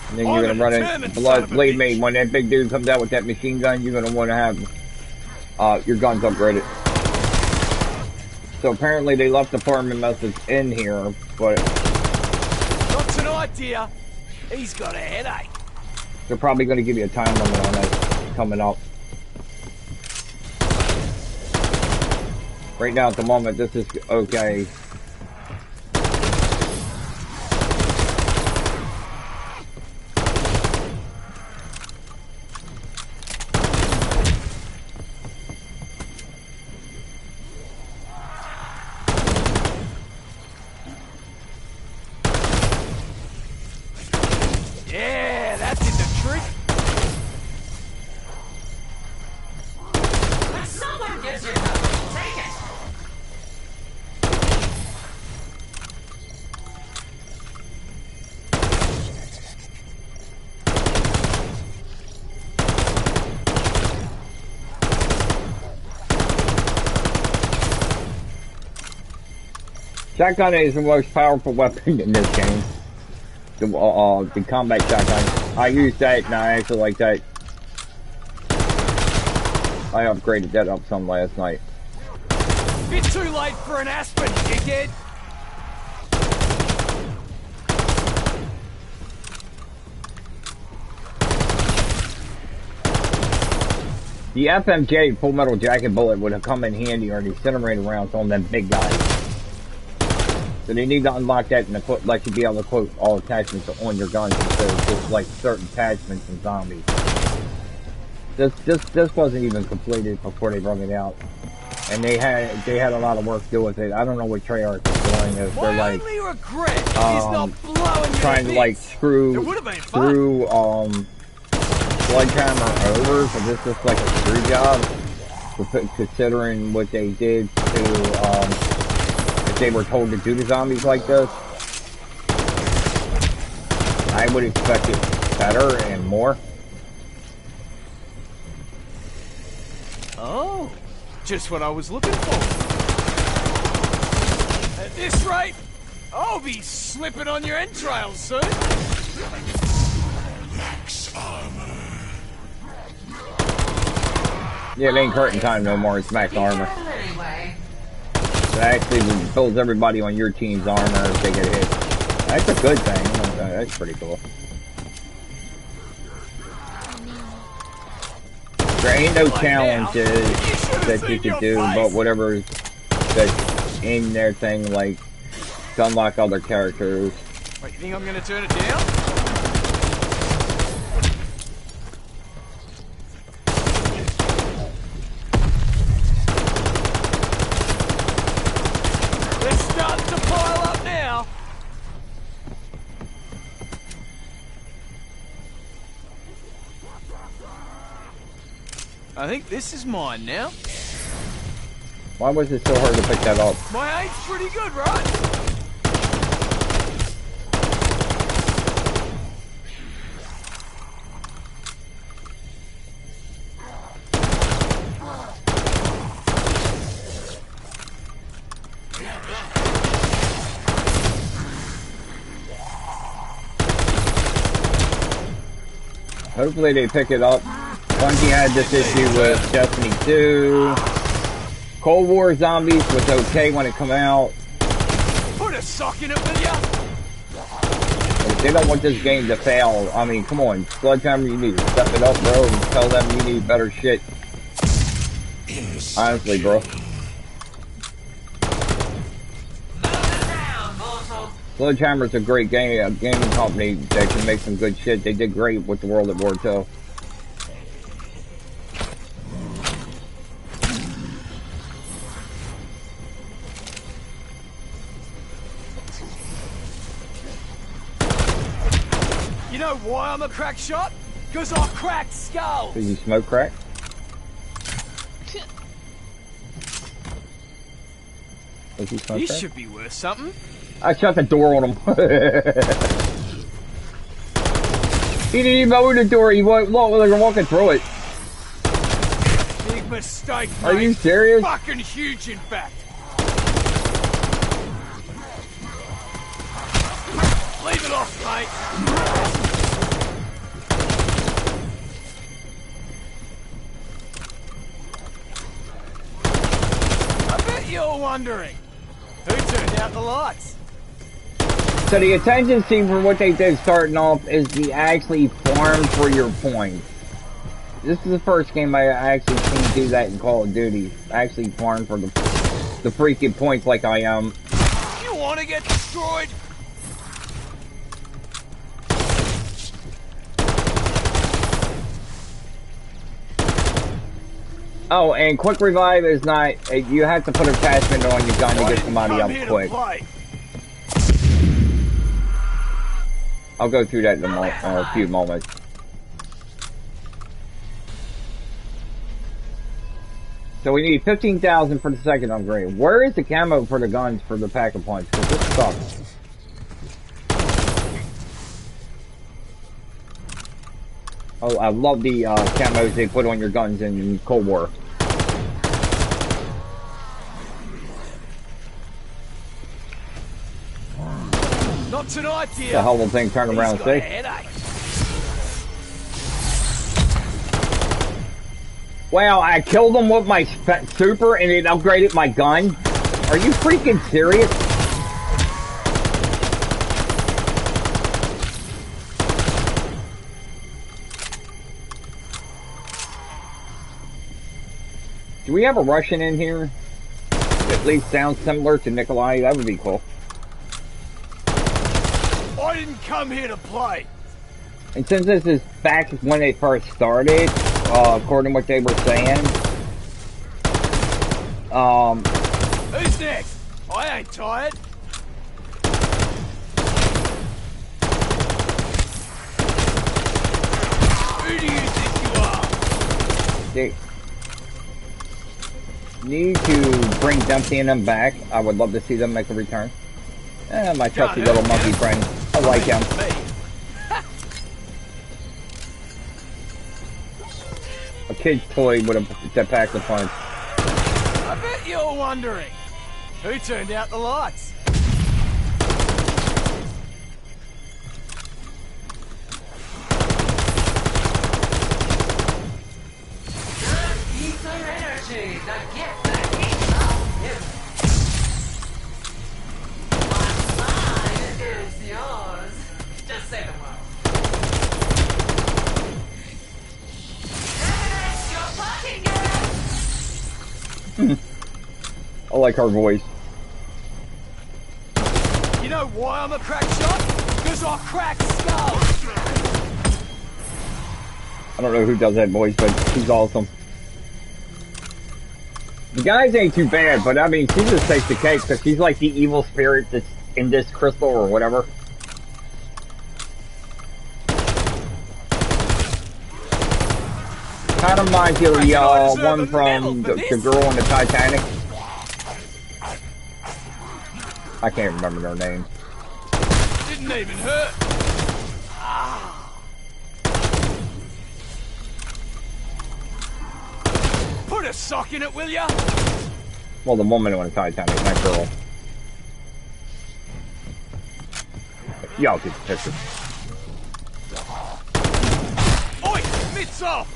And then you're going to run in blood. Believe me, when that big dude comes out with that machine gun, you're going to want to have your guns upgraded. So apparently they left the farming message in here, but... Not tonight, dear. He's got a headache. They're probably going to give you a time limit on it coming up. Right now, at the moment, this is okay. Yeah, that did the trick. When someone gives you something, take it. Shotgun is the most powerful weapon in this game. The combat shotgun. I use that and I actually like that. I upgraded that up some last night. Bit too late for an aspirin, dickhead. The FMJ Full Metal Jacket bullet would have come in handy, or the incinerator rounds on them big guys. So they need to unlock that and let you be able to quote all attachments on your guns instead of just like certain attachments and zombies. This wasn't even completed before they brought it out, and they had a lot of work to do with it. I don't know what Treyarch is doing. If they're like trying to like screw Sledgehammer over, so this is like a screw job, considering what they did to they were told to do the zombies like this. I would expect it better and more. Oh, just what I was looking for. At this rate, I'll be slipping on your entrails soon. Max armor. Yeah, it ain't curtain time no more, it's max armor. Anyway. It actually fills everybody on your team's armor if they get hit. That's a good thing. That's pretty cool. There ain't no challenges that you could do, but whatever that's in their thing, like to unlock other characters. Wait, you think I'm gonna turn it down? It's starting to pile up now. I think this is mine now. Why was it so hard to pick that up? My aim's pretty good, right? Hopefully they pick it up. Bungie had this issue with Destiny 2. Cold War Zombies was okay when it came out. Put a sock in it, will ya? If they don't want this game to fail, I mean, come on. Sledgehammer, you need to step it up, bro, and tell them you need better shit. Honestly, bro. Sledgehammer's a great gaming company that can make some good shit. They did great with the World at War 2. You know why I'm a crack shot? Because I crack skulls! Did you smoke crack? Did you smoke This crack? should be worth something. I shut the door on him. He didn't even open the door. He walked like walking through it. Big mistake, mate. Are you serious? Fucking huge, in fact. Leave it off, mate. I bet you're wondering, who turned out the lights? So the attention scene for what they did starting off is the actually farm for your points. This is the first game I actually seen do that in Call of Duty. Actually farm for the freaking points like I am. You want to get destroyed? Oh, and quick revive is not. You have to put an attachment on your gun to get somebody up quick. I'll go through that in a few moments. So we need 15,000 for the second upgrade. Where is the camo for the guns for the pack of punch? Because this sucks. Oh, I love the camos they put on your guns in Cold War. Not tonight, dear. The whole thing turned around and see. Wow, I killed him with my super and it upgraded my gun? Are you freaking serious? Do we have a Russian in here? At least sounds similar to Nikolai, that would be cool. I didn't come here to play. And since this is back when they first started, according to what they were saying, who's next? I ain't tired. Who do you think you are? they need to bring Dempsey and them back. I would love to see them make a return. My trusty little monkey friend. I like him. A kid's toy with a pack of punch. I bet you're wondering, who turned out the lights? Keep their energy. The gift that keeps on giving. What's mine is yours. Just say the word. Evidence, you're fucking it. I like her voice. You know why I'm a crack shot? Because I crack skulls. I don't know who does that voice, but she's awesome. The guys ain't too bad, but I mean, she just takes the cake because she's like the evil spirit that's in this crystal or whatever. Kind of reminds you of the one from the girl on the Titanic. I can't remember their name. Didn't even hurt. Put a sock in it, will ya? Well, the woman on the Titanic, that girl. Y'all get the picture. Oi! Mitts off!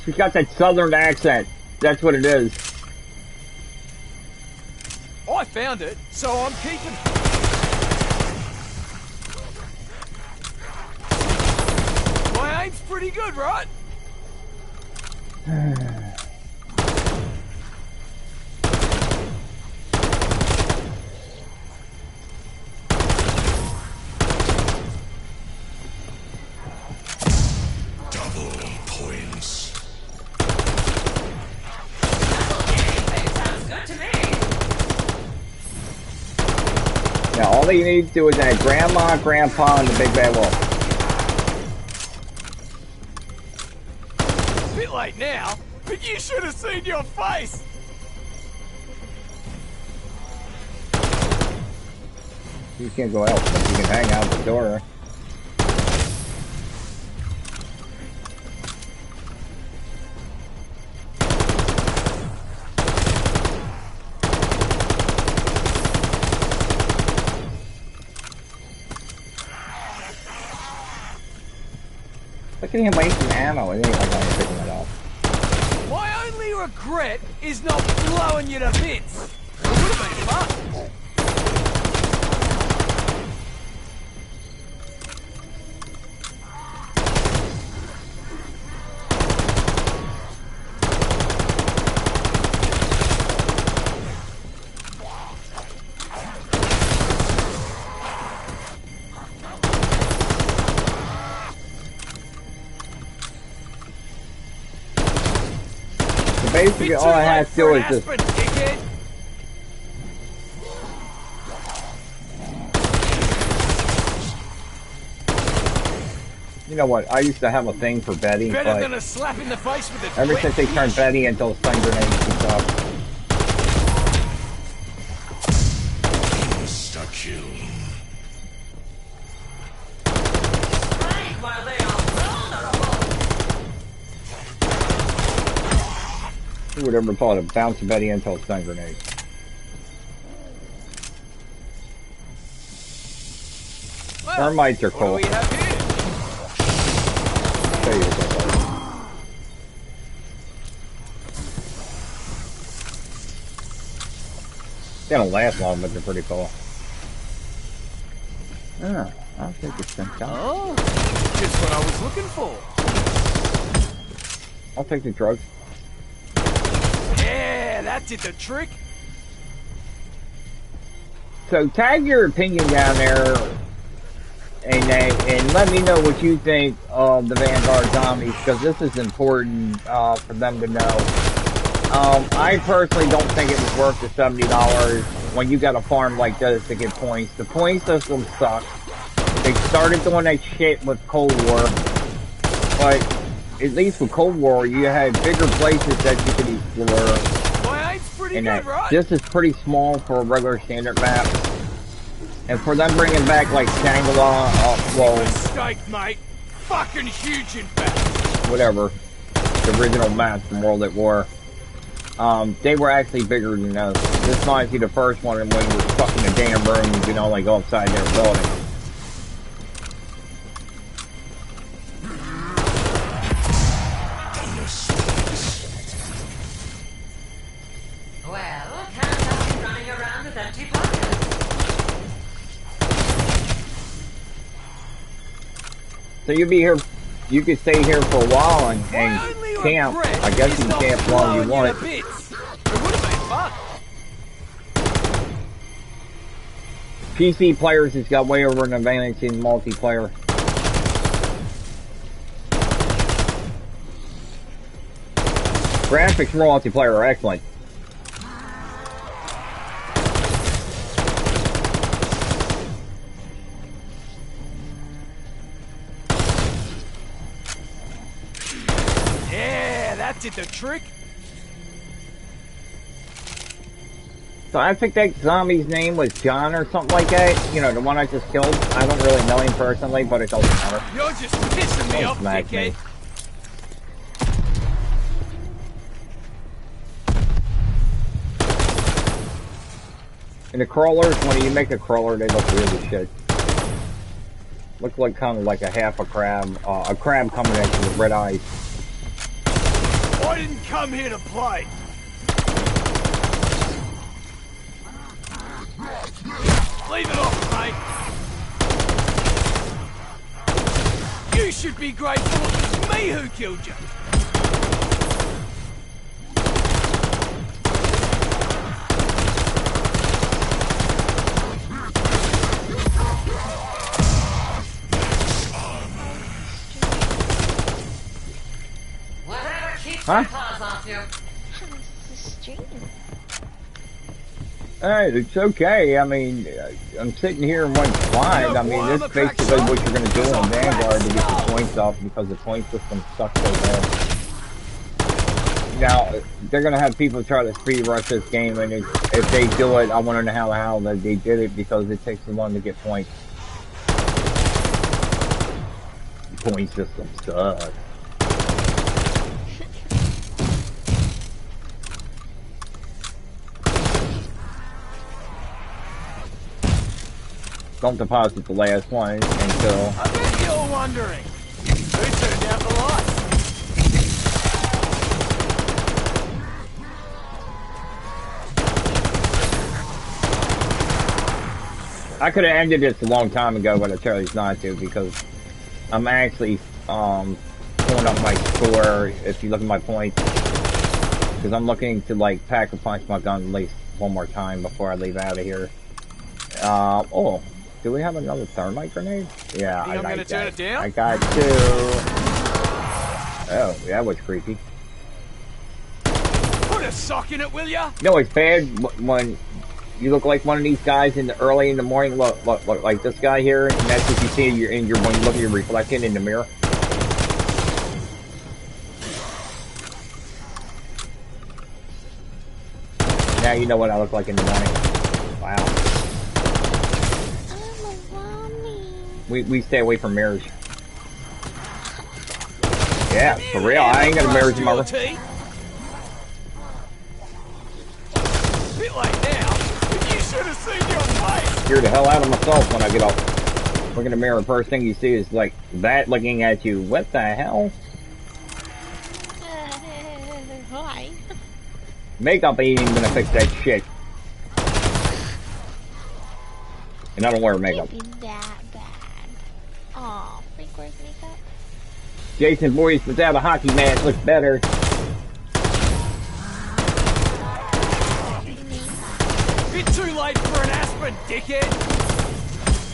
She's got that southern accent. That's what it is. I found it, so I'm keeping it. My aim's pretty good, right? Double All he needs to do is add Grandma, Grandpa, and the Big Bad Wolf. A bit late now, but you should have seen your face. You can't go out, but you can hang out the door. Look at him wasting ammo. It ain't like I'm picking it up. My only regret is not blowing you to bits. It would have been fun. Basically, all I have to do is just... You know what? I used to have a thing for Betty, Better but than a slap in the face with a ever since they turned Betty into a stun grenade and stuff. Insta-kill. While they are vulnerable. Who would ever thought of bouncing Betty into a stun grenade? Well, Thermites are what cool. do we have here? I'll show you what they are. They don't last long, but they're pretty cool. Oh, I'll take this thing down. Oh, just what I was looking for. I'll take the drugs. Yeah, that did the trick. So tag your opinion down there, and let me know what you think of the Vanguard zombies, because this is important for them to know. I personally don't think it was worth the $70 when you got a farm like this to get points. The point system sucks. They started doing that shit with Cold War, but at least with Cold War, you had bigger places that you could explore. My aim's pretty And good, right? this is pretty small for a regular standard map. And for them bringing back like Shangri-La, well, Mistake, mate. Fucking huge, in fact. whatever, the original maps from World at War, they were actually bigger than us. This might be the first one when we were stuck in a damn room, you can only go outside their building. Well, can't have you running around with empty pockets. So you'd be here, you could stay here for a while and camp. I guess you can camp as long as you want. It would have been fun. PC players has got way over an advantage in multiplayer. Graphics for multiplayer are excellent. Yeah, that did the trick. So I think that zombie's name was John or something like that. You know, the one I just killed. I don't really know him personally, but it doesn't matter. You're just pissing me off, Smack me. dickhead. And the crawlers, when you make a crawler, they look weird as shit. Look like kind of like a half a crab coming at you with red eyes. I didn't come here to play. Leave it off, mate. You should be grateful it was me who killed you. Whatever keeps Huh? your paws off you. This is stream. It's okay. I mean, I'm sitting here in one slide. I mean, this is basically what you're going to do on Vanguard to get your points up because the point system sucks so bad. Now, they're going to have people try to speed rush this game, and if they do it, I want to know how they did it because it takes so long to get points. The point system sucks. Don't deposit the last one until... I bet you're wondering, who turned out the lights? I could have ended this a long time ago, but I chose not to because I'm actually pulling up my score. If you look at my points, because I'm looking to like pack a punch my gun at least one more time before I leave out of here. Oh, do we have another thermite grenade? Yeah, I'm gonna turn it down? I got two. Oh, that was creepy. Put a sock in it, will ya? No, it's bad when you look like one of these guys early in the morning. Look, like this guy here, and that's what you see when you look at your reflection in the mirror. Now you know what I look like in the morning. Wow. We stay away from mirrors. Yeah, for real. I ain't got a mirrors in my room. Bit late now. You should have seen your face. Scare the hell out of myself when I get off. Look in the mirror. First thing you see is like that looking at you. What the hell? Why? Makeup ain't even gonna fix that shit. And I don't wear makeup. Can't be that bad. Aw, freak wears makeup. Jason Voorhees without a hockey mask looks better. Bit too late for an aspirin, dickhead.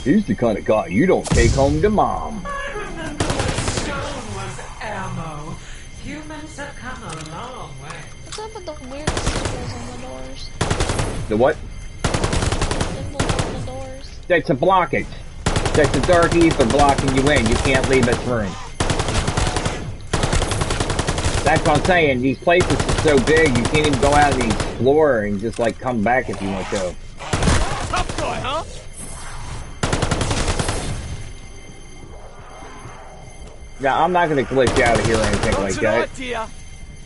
He's the kind of guy you don't take home to mom. I remember when stone was ammo. Humans have come a long way. What's up with the weird symbols on the doors? The what? Symbols on the doors. That's a blockage. That's the dark ether blocking you in. You can't leave this room. That's what I'm saying. These places are so big, you can't even go out and explore and just like come back if you want to. Tough guy, huh? Now, I'm not going to glitch out of here or anything Not like tonight, that. dear.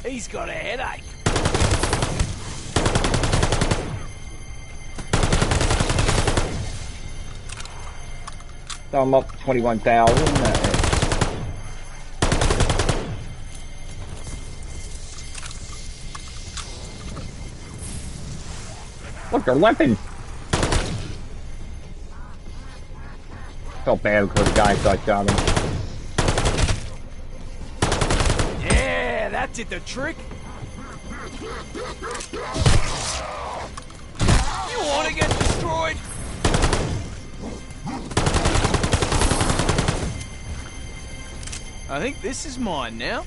He's got a headache. So I'm up to 21,000. Look, they're limping. Felt bad because the guy thought shot him. Yeah, that did the trick. You want to get destroyed? I think this is mine now.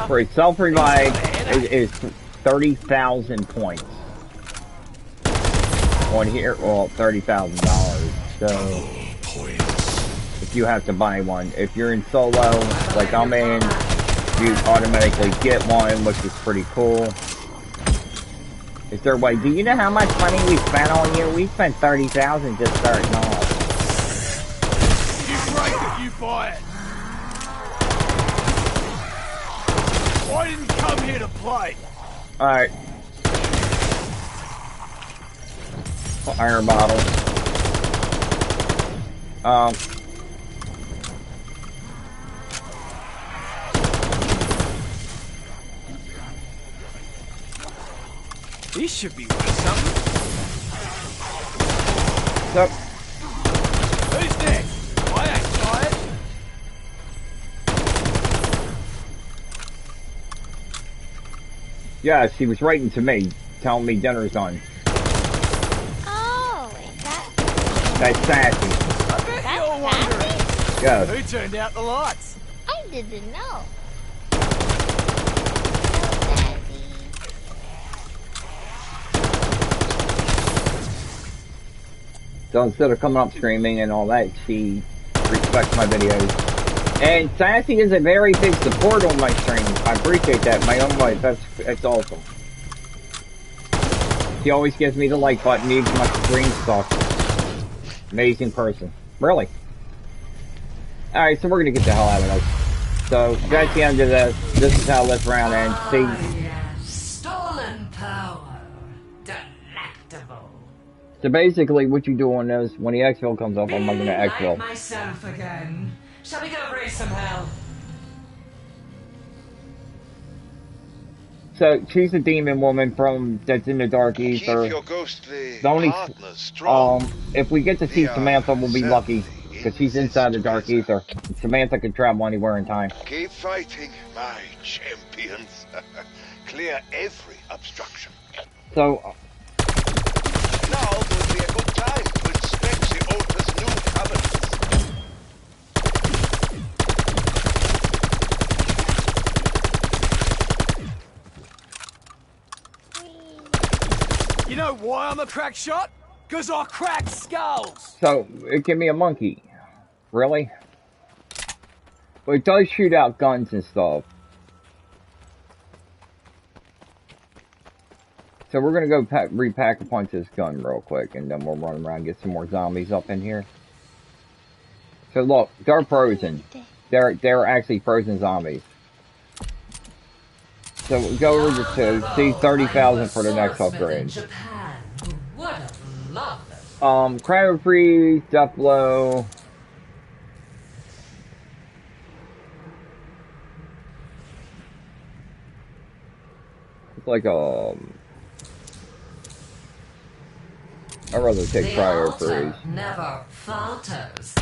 For a self-revive, it is 30,000 points. On here, well, $30,000. So, if you have to buy one. If you're in solo, like I'm in, you automatically get one, which is pretty cool. Is there a way? Do you know how much money we spent on you? We spent 30,000 just starting off. You break it, you buy it. I didn't come here to play. Alright. Iron bottle. This should be worth something. What's up? Who's next? I ain't tired. Yeah, she was writing to me, telling me dinner's done. Oh, is that That's sassy. I bet you're wondering. sassy? Yeah. Who turned out the lights? I didn't know. So instead of coming up screaming and all that, she respects my videos. And Sassy is a very big support on my streams. I appreciate that. My own wife, that's awesome. She always gives me the like button, even my screen stuff. Amazing person. Really. Alright, so we're gonna get the hell out of this. So, that's the end of this. This is how this round ends. See? Yes. Stolen power. Delectable. So basically, what you do on this, when the exfil comes up, I'm gonna Like exfil. myself again. Shall we go raise some hell? So she's a demon woman from that's in the Dark Ether. Keep your ghostly The only partners strong. if we get to see They are Samantha, we'll be lucky certainly because she's inside the Dark Ether. Samantha can travel anywhere in time. Keep fighting, my champions. Clear every obstruction. So Now would be a good time to inspect the altar's new cabinets. You know why I'm a crack shot? Because I crack skulls. so it can be a monkey, really, but it does shoot out guns and stuff. So we're gonna go repack a punch this gun real quick, and then we'll run around and get some more zombies up in here. So look, they're frozen. They're actually frozen zombies. So we'll go over to see 30,000 for the next upgrade. Japan. What a lovely. Cryo Freeze, Death Blow. It's like I'd rather take The Cryo altar Freeze. never falters.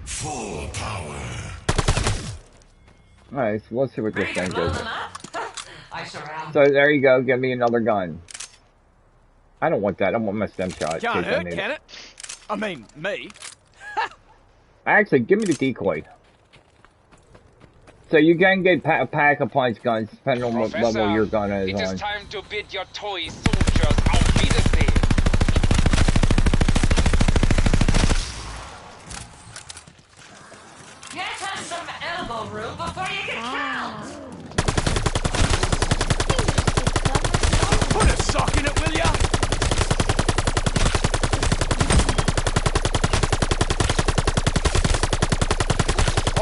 Full power. Alright, so let's see what this thing does. I sure am. So there you go, give me another gun. I don't want that, I want my stem shot. Can't in case I hurt, need can it? I mean, me. Actually, give me the decoy. So you can get a pack of punch guns depending on what level your gun is it on. is time to bid your toy soldiers auf Wiedersehen. Get us some elbow room before you get killed. Put a sock in it, will ya?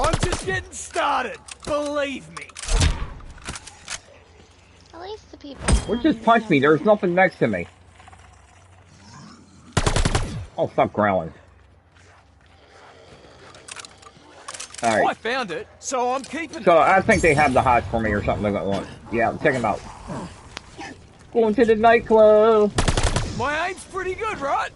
I'm just getting started. Believe me. At least the people. Well, just punch me, there's nothing next to me. Oh, stop growling. I Alright, found it, so I'm keeping so it. I think they have the hots for me or something like that. Yeah, check them out. Going to the nightclub. My aim's pretty good, right?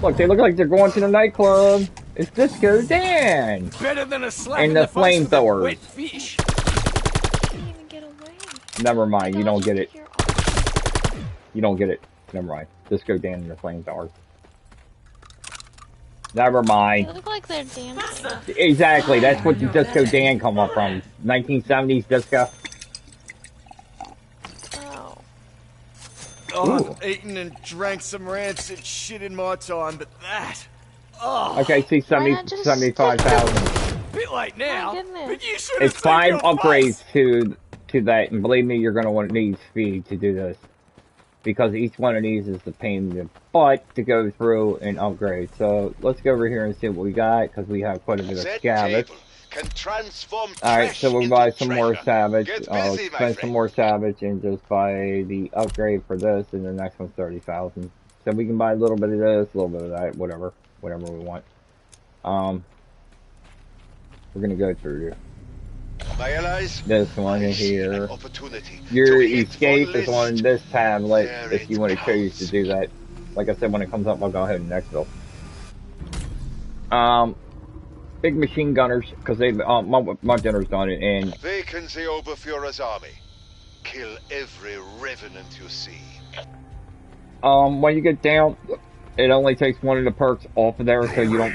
Look, they look like they're going to the nightclub. It's Disco Dan. Better than a slap And in the the face with a flamethrowers. wet fish. Can't even get away. Never mind, you don't get it. You're You don't get it. Never mind. Disco Dan and the flamethrower. Never They mind. look like they're dancing. Exactly, that's what the Disco Dan come up from. 1970s disco. Oh. Oh, Ooh. I've eaten and drank some rancid shit in my time, but that... Oh, Okay, see Why 70, not just 75,000. bit late now, goodness. but you should have It's 5 seen your upgrades face. to that, and believe me, you're going to want to need speed to do this. Because each one of these is the pain in the butt to go through and upgrade. So let's go over here and see what we got, because we have quite a bit of That scavenge. table can transform Alright, trash so we'll into buy some more treasure. Savage. Get I'll busy, my spend some friend. more Savage and just buy the upgrade for this, and the next one's 30,000. So we can buy a little bit of this, a little bit of that, whatever we want. We're gonna go through My allies, this one in I see here. an opportunity Your to hit escape one is on list. this tablet There if you it want to choose to do that. like I said, when it comes up, I'll go ahead and exfil. Big machine gunners, because they my dinner's done it, and Vacancy Oberfuhrer's army. Kill every revenant you see. when you get down, it only takes one of the perks off of there, so you don't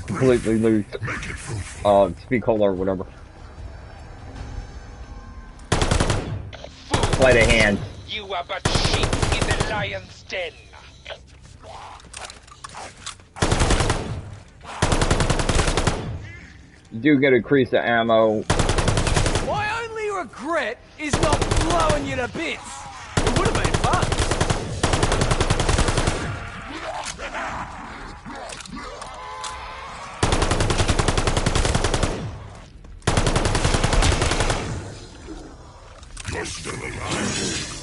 completely lose speed cola or whatever. Sleight of hand. You are but sheep in the lion's den. You do get a increase of ammo. My only regret is not blowing you to bits. It would have been fun. You're still alive.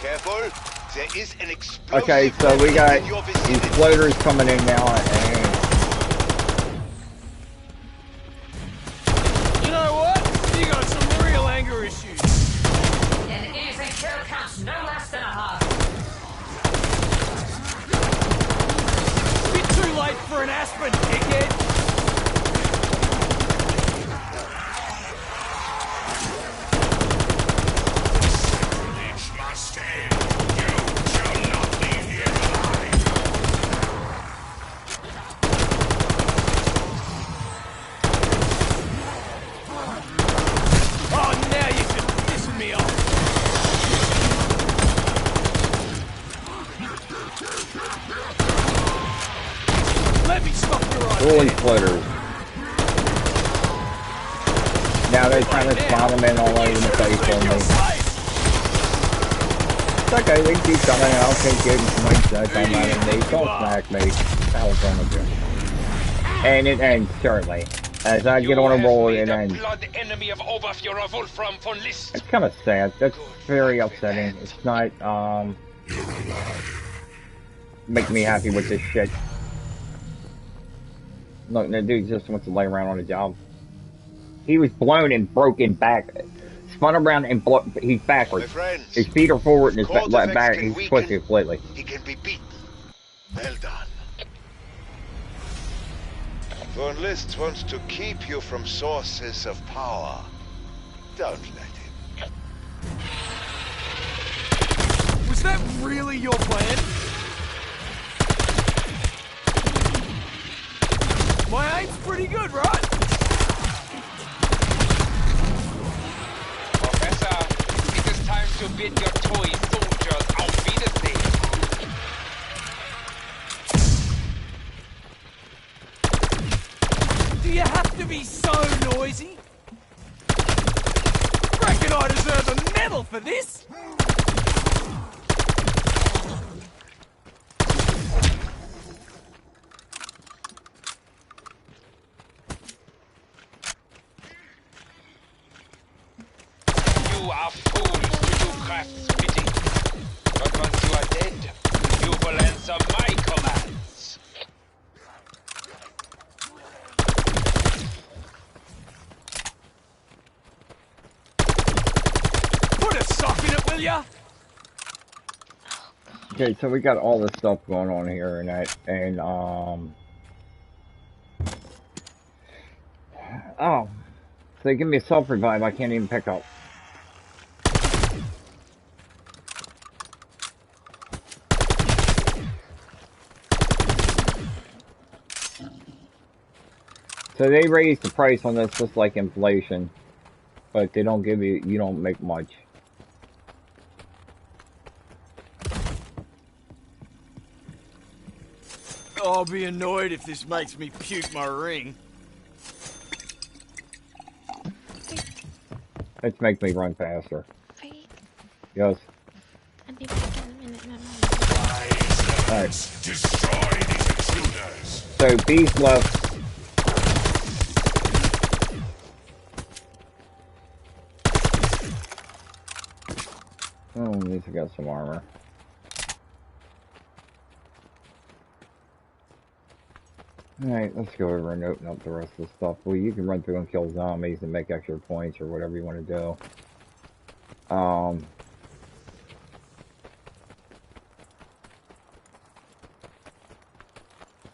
Careful, there is an explosive. Okay, so we got these floaters coming in now, and You know what? You got some real anger issues. An easy kill counts no less than a half. Bit too late for an Aspen, dickhead. Each must end. You shall not leave here alive. Oh, now you're just pissing me off. Let me stop you right rolling there. floaters. Now they're trying to spawn them in all over the place on me. It's okay, they keep coming, and I'll take it and points that come out, and they don't smack me. Hell's wrong with you? And it ends shortly. As I get on a roll, it ends. Blood enemy of Oberfuhrer Wolfram von List. It's kind of sad. That's very upsetting. It's not, make me happy with this shit. Look, the dude just wants to lay around on a job. He was blown and broken back. Spun around and he's backwards. friends, His feet are forward and his Cold back. effects can He's twisted weaken. completely. He can be beaten. Well done. Von List wants to keep you from sources of power. Don't let him. Was that really your plan? My aim's pretty good, right? Professor, it is time to bid your toy soldiers auf Wiedersehen. Do you have to be so noisy? Reckon I deserve a medal for this? You are fools to do craftsmithing. But once you are dead, you will answer my commands. Put a sock in it, will ya? Okay, so we got all this stuff going on here and oh, so they give me a self-revive I can't even pick up. So they raised the price on this just like inflation, but they don't give you, you don't make much. I'll be annoyed if this makes me puke my ring. Let's make me run faster. Wait, Yes. I'll be back in a minute, Mama. Alright. Destroy these intruders. So B's left. Oh, at least I got some armor. Alright, let's go over and open up the rest of the stuff. Well, you can run through and kill zombies and make extra points or whatever you want to do. Um,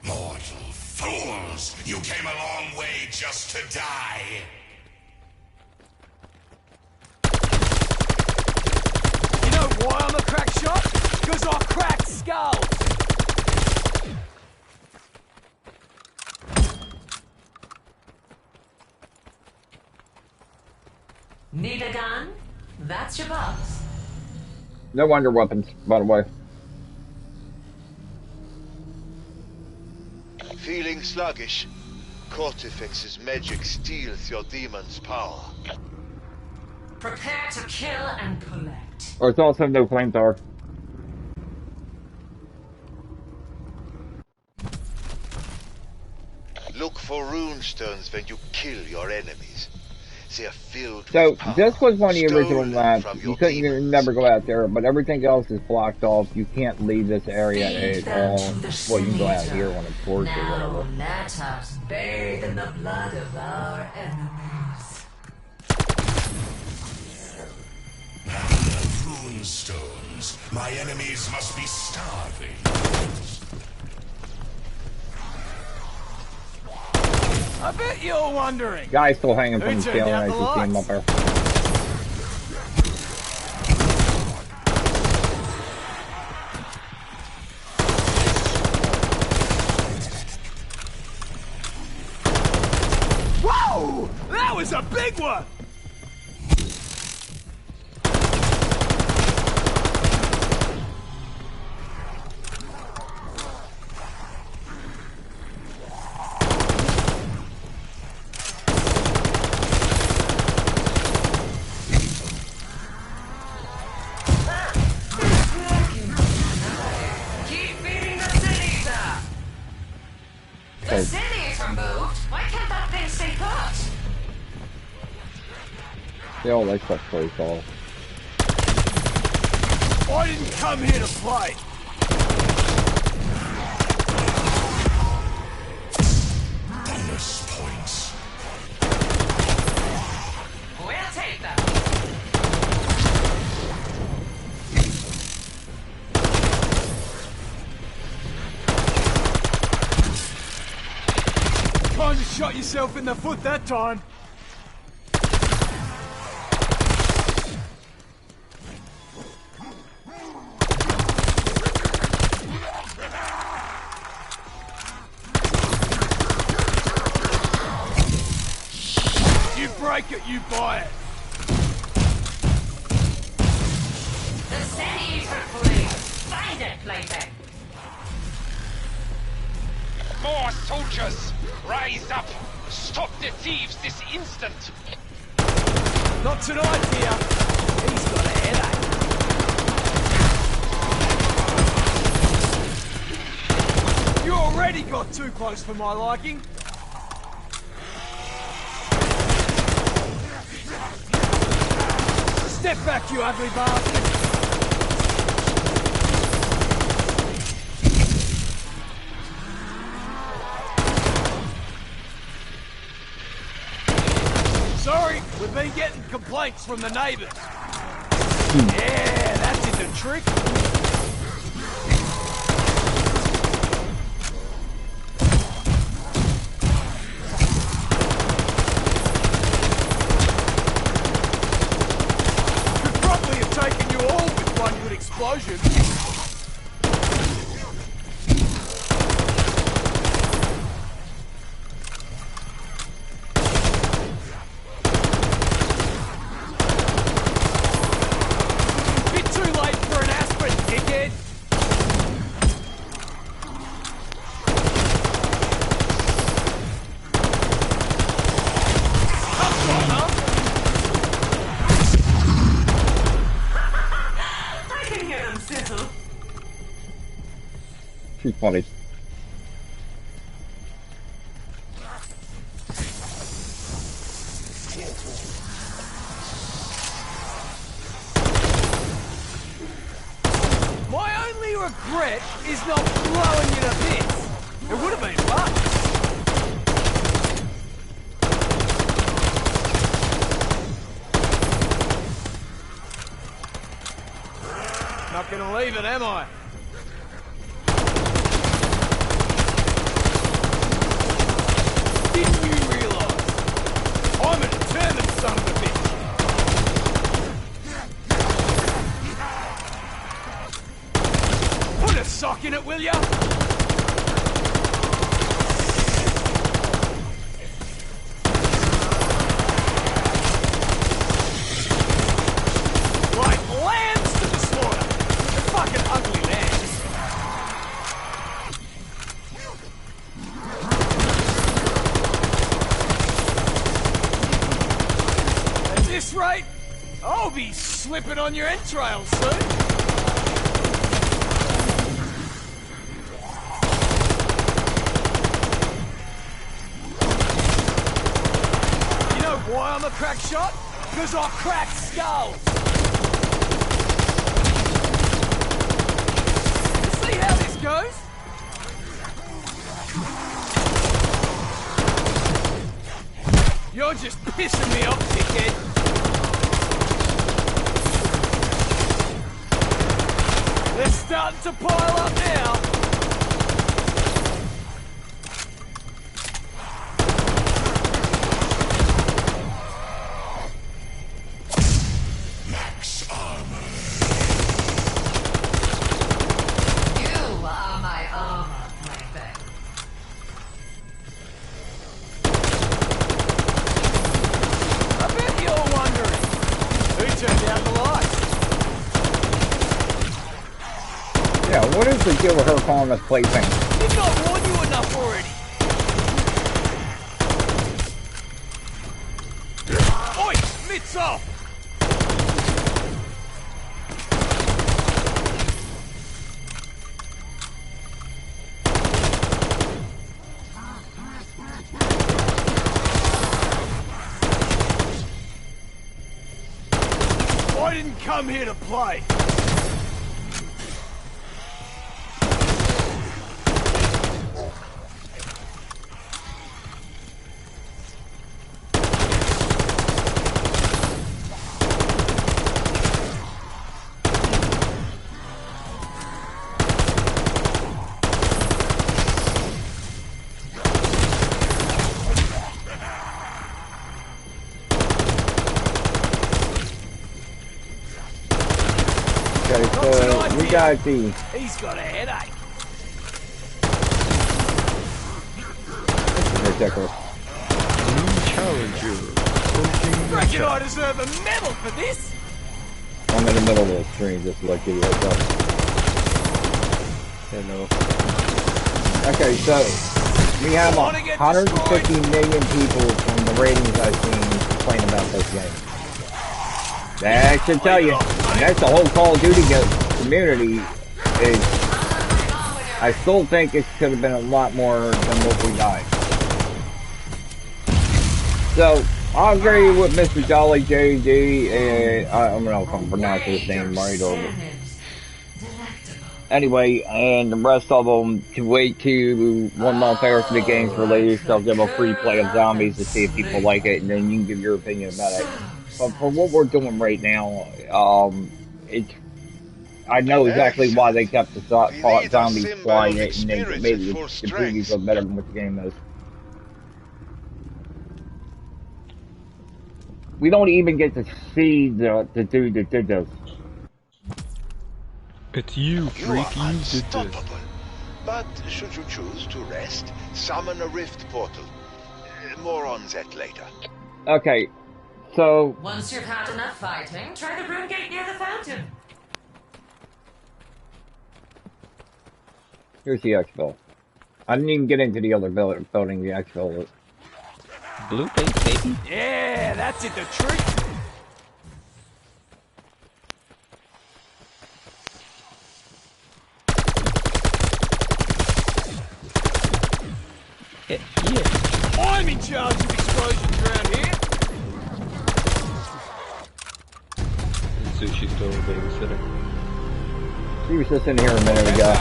Mortal fools! You came a long way just to die! You know why I'm a crack shot? Because I crack skulls! Need a gun? That's your boss. no wonder weapons, by the way. Feeling sluggish? Cortifex's magic steals your demon's power. Prepare to kill and collect. Or it's also no flamethrower. Look for runestones when you kill your enemies. They are filled So with power, this was one of the original stolen maps. from You your couldn't demons. never go out there, but everything else is blocked off. You can't leave this area Feed at them all. to the Well, you can go out Senator. here on a torch or Now whatever. let us bathe in the blood of our enemies. Runestones. My enemies must be starving. I bet you're wondering. Guy's still hanging from Who the turned ceiling. out I the just see him up lights? there. Whoa! That was a big one! Keep beating the Senator! The Okay. Senator moved? Why can't that thing stay put? They all like that place all. I didn't come here to play. Bonus points. We'll take them. Kinda shot yourself in the foot that time. You break it, you buy it. The Senator police. Find it, plaything. More soldiers! Rise up! Stop the thieves this instant! Not tonight, dear. He's got a headache. You already got too close for my liking. Step back, you ugly bastard. Sorry, we've been getting complaints from the neighbors. Yeah, that did the trick. Could probably have taken you all with one good explosion. Bit too late for an aspirin, dickhead. Come on, huh? I can hear them sizzle. She's funny. My only regret is not blowing you to bits. It would have been fun. Not gonna leave it, am I? Didn't you realise? I'm a determined son of a bitch. Put a sock in it, will ya? Like lambs to the slaughter. They're fucking ugly lambs. At this rate, I'll be slipping on your entrails soon. You know why I'm a crack shot? Because I crack skulls. See how this goes? You're just pissing me off, dickhead. They're starting to pile up now. Max armor. You are my armor, plaything. I bet you're wondering, who turned out the lights? Yeah, what is the deal with her calling us plaything? Did not warn you enough already. Oi, mitts off! I didn't come here to play. Okay, so we got the He's got a headache. ridiculous. Challenger. Reckon I deserve a medal for this? I'm in the middle of the stream, just like you right up. Hello. Okay, so we have 150 million people from the ratings I've seen complain about this game. That should tell you. And that's the whole Call of Duty community. I still think it could have been a lot more than what we got. So, I agree with Mr. Jolly JD, and I don't know if I'm pronouncing his name right or... Anyway, and the rest of them to wait to 1 month after the game's release. They'll give a free play of zombies to see if people like it, and then you can give your opinion about it. But for what we're doing right now, I know exactly why they kept the zombies quiet, and they made the previews look better than what the game is. We don't even get to see the dude that did this. It's you, freak. You did this. Unstoppable. But should you choose to rest, summon a rift portal. More on that later. Okay, so... Once you've had enough fighting, try the broom gate near the fountain. Here's the exfil. I didn't even get into the other building the exfil is. Blue base, baby. Yeah, that's it, the trick. Yeah. I'm in charge of explosions around here. Sushi's still babysitting. She was just in here a minute ago.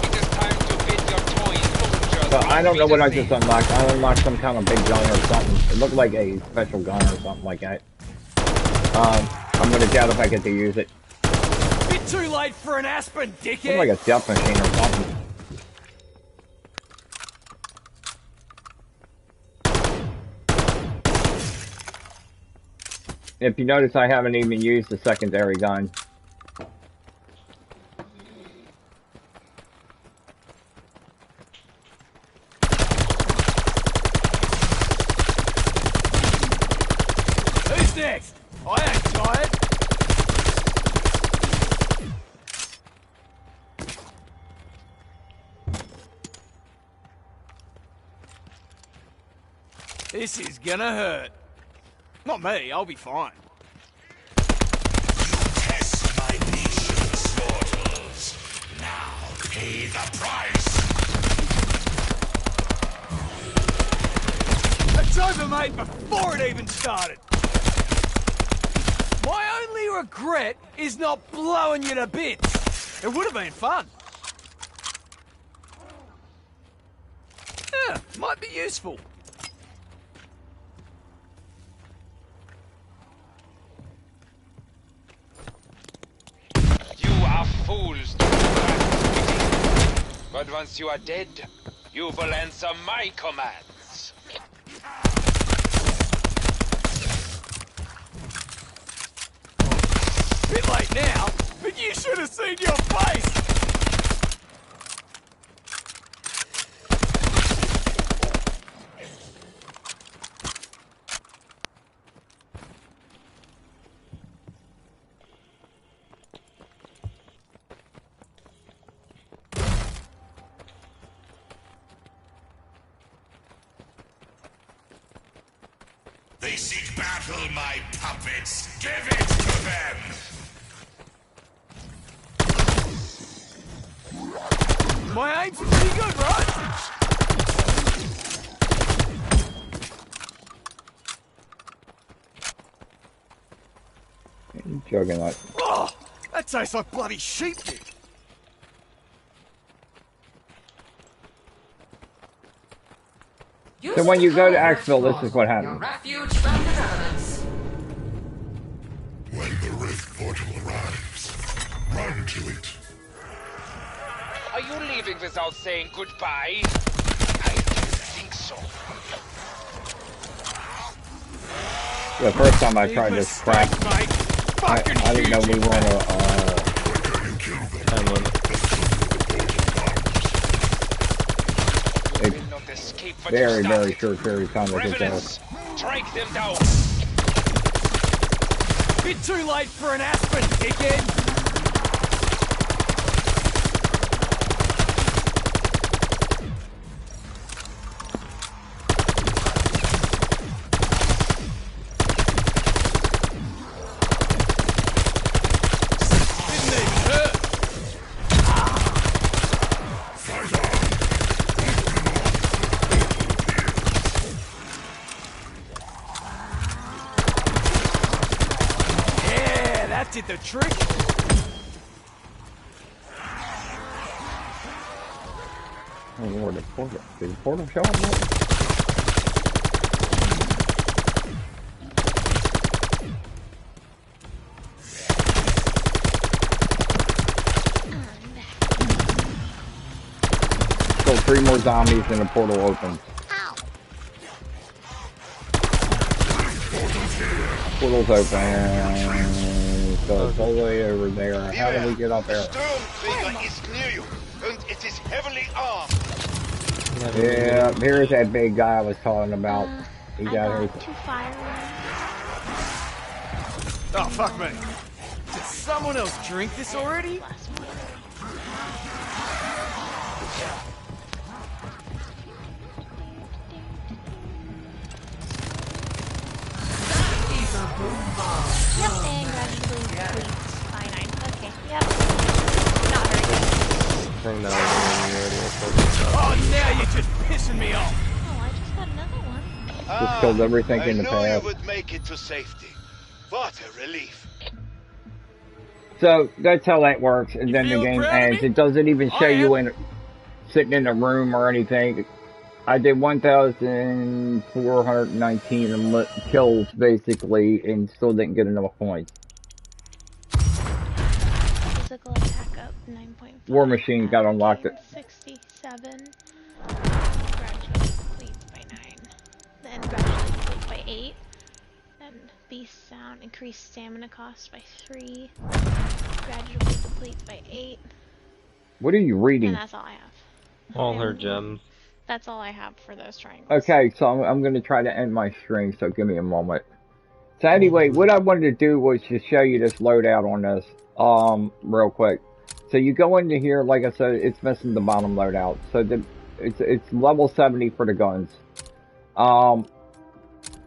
It is time to fit your toys, soldiers. So I don't know what I just unlocked. I unlocked some kind of big gun or something. It looked like a special gun or something like that. I'm gonna doubt if I get to use it. Bit Bit too late for an Aspen, Looks dickhead. like a death machine or something. If you notice, I haven't even used the secondary gun. Who's next? I ain't tired. This is gonna hurt. Not me, I'll be fine. Test my nation's mortals. Now pay the price. It's over, mate, before it even started. My only regret is not blowing you to bits. It would have been fun. Yeah, might be useful. You are fools to trust me. But once you are dead, you will answer my commands. Bit late now, but you should have seen your face. They seek battle, my puppets. Give it to them. My aim's pretty good, right? Juggernaut. Oh, that tastes like bloody sheep dip. Use So when you go to cover Axville, this exploit is what your happens. refuge from the elements. When the Rift Portal arrives, run to it. Are you leaving without saying goodbye? I don't think so. The first time I tried Big this crap, mistake, mate. Fucking I didn't know we were on Time limit. You will not escape what very, you very started. short period of time to get there. Revenants, strike them down. Bit too late for an Aspen, dickhead. Didn't even hurt. Yeah, that did the trick. Oh Lord, the portal. Did the portal show up yet? Still 3 more zombies and the portal opens. Portal's open. So it's all the way over there. How do we get up there? Stormtrigger is near you, and it is heavily armed. Yeah, here's that big guy I was talking about. He I got got his. 2 fire Oh, fuck me. Did someone else drink this already? last one. Yep, and gradually depletes cyanide. Okay, yep. Not very good. Bring that over when you're ready. Oh, now you're just pissing me off. Oh, I just got another one. Just killed everything I in the knew path. you would make it to safety. What a relief. So that's how that works, and then the feel game proud of ends. me? It doesn't even show I you am. in sitting in a room or anything. I did 1,419 kills basically, and still didn't get enough points. Does it 9.5. War Machine got unlocked. 67. Gradually depletes by 9. Then gradually depletes by 8. And Beast Sound increased stamina cost by 3. Gradually depletes by 8. What are you reading? And that's all I have. All her gems. That's all I have for those triangles. Okay, so I'm going to try to end my stream, so give me a moment. So anyway, what I wanted to do was to show you this loadout on this, real quick. So you go into here, like I said, it's missing the bottom loadout. So it's level 70 for the guns.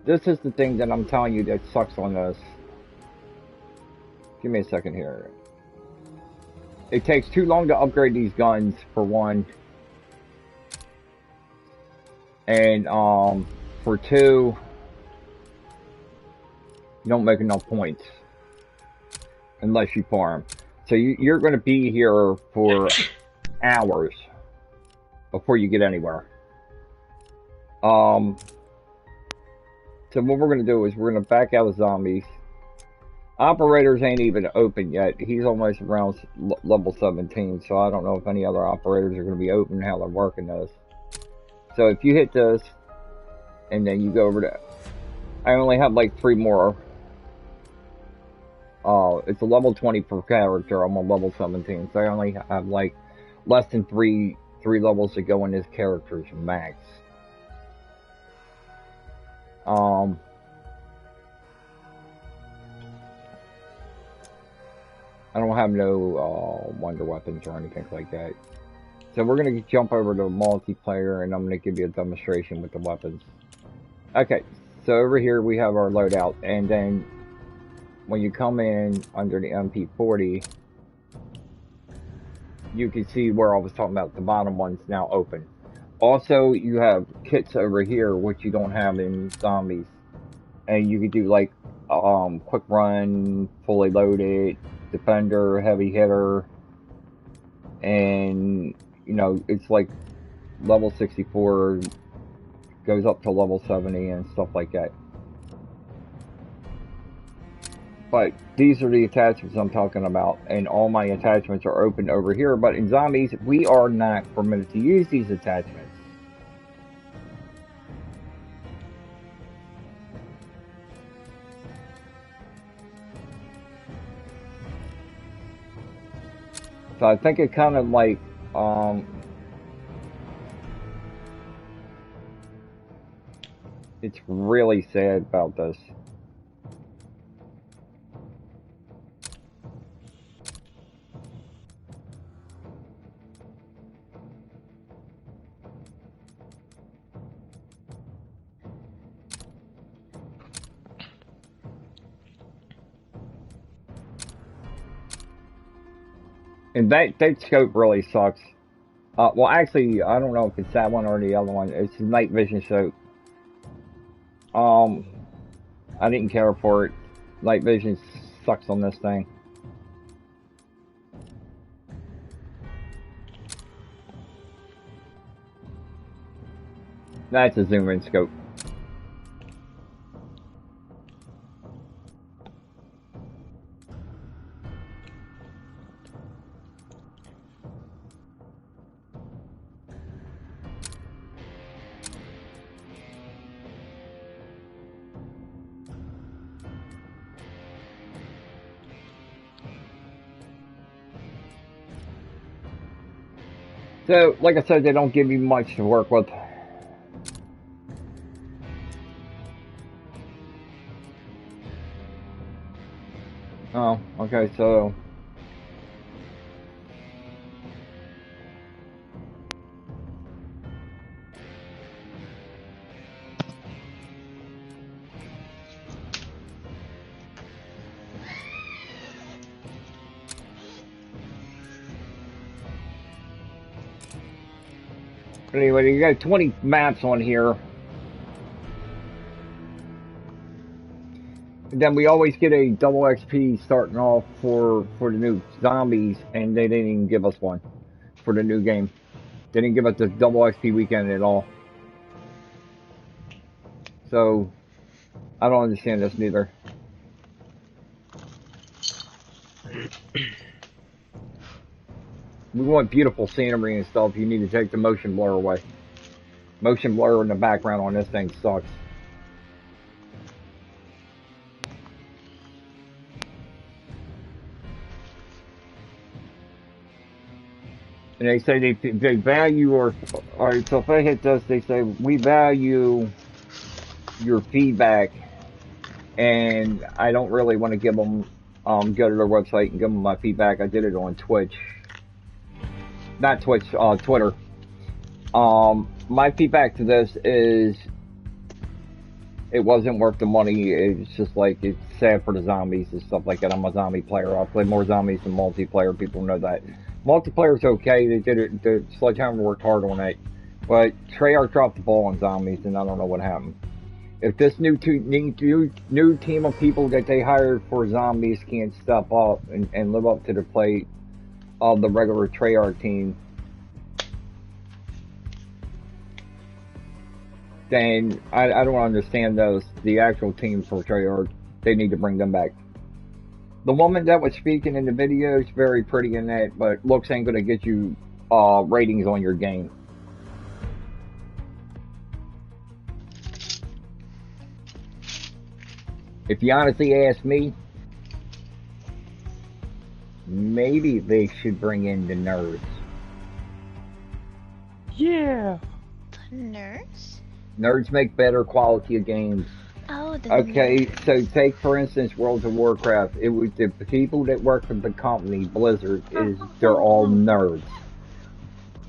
This is the thing that I'm telling you that sucks on this. Give me a second here. It takes too long to upgrade these guns, for one. And, for two, you don't make enough points. Unless you farm. So you're going to be here for hours before you get anywhere. So what we're going to do is we're going to back out of zombies. Operators ain't even open yet. He's almost around level 17, so I don't know if any other operators are going to be open, how they're working this. So if you hit this, and then you go over to... I only have like 3 more. It's a level 20 per character. I'm on level 17, so I only have like less than 3 levels to go in this character's max. I don't have no wonder weapons or anything like that. So we're going to jump over to multiplayer, and I'm going to give you a demonstration with the weapons. Okay, so over here we have our loadout, and then when you come in under the MP40, you can see where I was talking about. The bottom one's now open. Also, you have kits over here, which you don't have in zombies. And you can do like quick run, fully loaded, defender, heavy hitter, and you know, it's like level 64 goes up to level 70 and stuff like that. But these are the attachments I'm talking about, and all my attachments are open over here. But in zombies, we are not permitted to use these attachments. So I think it kind of like, it's really sad about this. And that scope really sucks. Well, actually, I don't know if it's that one or the other one. It's the night vision scope. I didn't care for it. Night vision sucks on this thing. That's a zoom in scope. So, like I said, they don't give you much to work with. Oh, okay, so... Anyway, you got 20 maps on here. And then we always get a double XP starting off for the new zombies, and they didn't even give us one for the new game. They didn't give us the double XP weekend at all. So, I don't understand this neither. we want beautiful scenery and stuff, you need to take the motion blur away. Motion blur in the background on this thing sucks. And they say they value alright, so if I hit this, they say, we value your feedback, and I don't really want to give them, go to their website and give them my feedback. I did it on Twitch. Not Twitch, Twitter. My feedback to this is, it wasn't worth the money. It's just like, it's sad for the zombies and stuff like that. I'm a zombie player. I play more zombies than multiplayer. People know that. Multiplayer's okay. They did it. The Sledgehammer worked hard on it, but Treyarch dropped the ball on zombies, and I don't know what happened. If this new team of people that they hired for zombies can't step up and live up to the plate of the regular Treyarch team, then I don't understand the actual team for Treyarch. They need to bring them back. The woman that was speaking in the video is very pretty in that, but looks ain't gonna get you ratings on your game. If you honestly ask me, maybe they should bring in the nerds. Yeah. The nerds? Nerds make better quality of games. Oh, the Okay, nerds. so take for instance World of Warcraft. It was the people that work for the company, Blizzard, they're all nerds.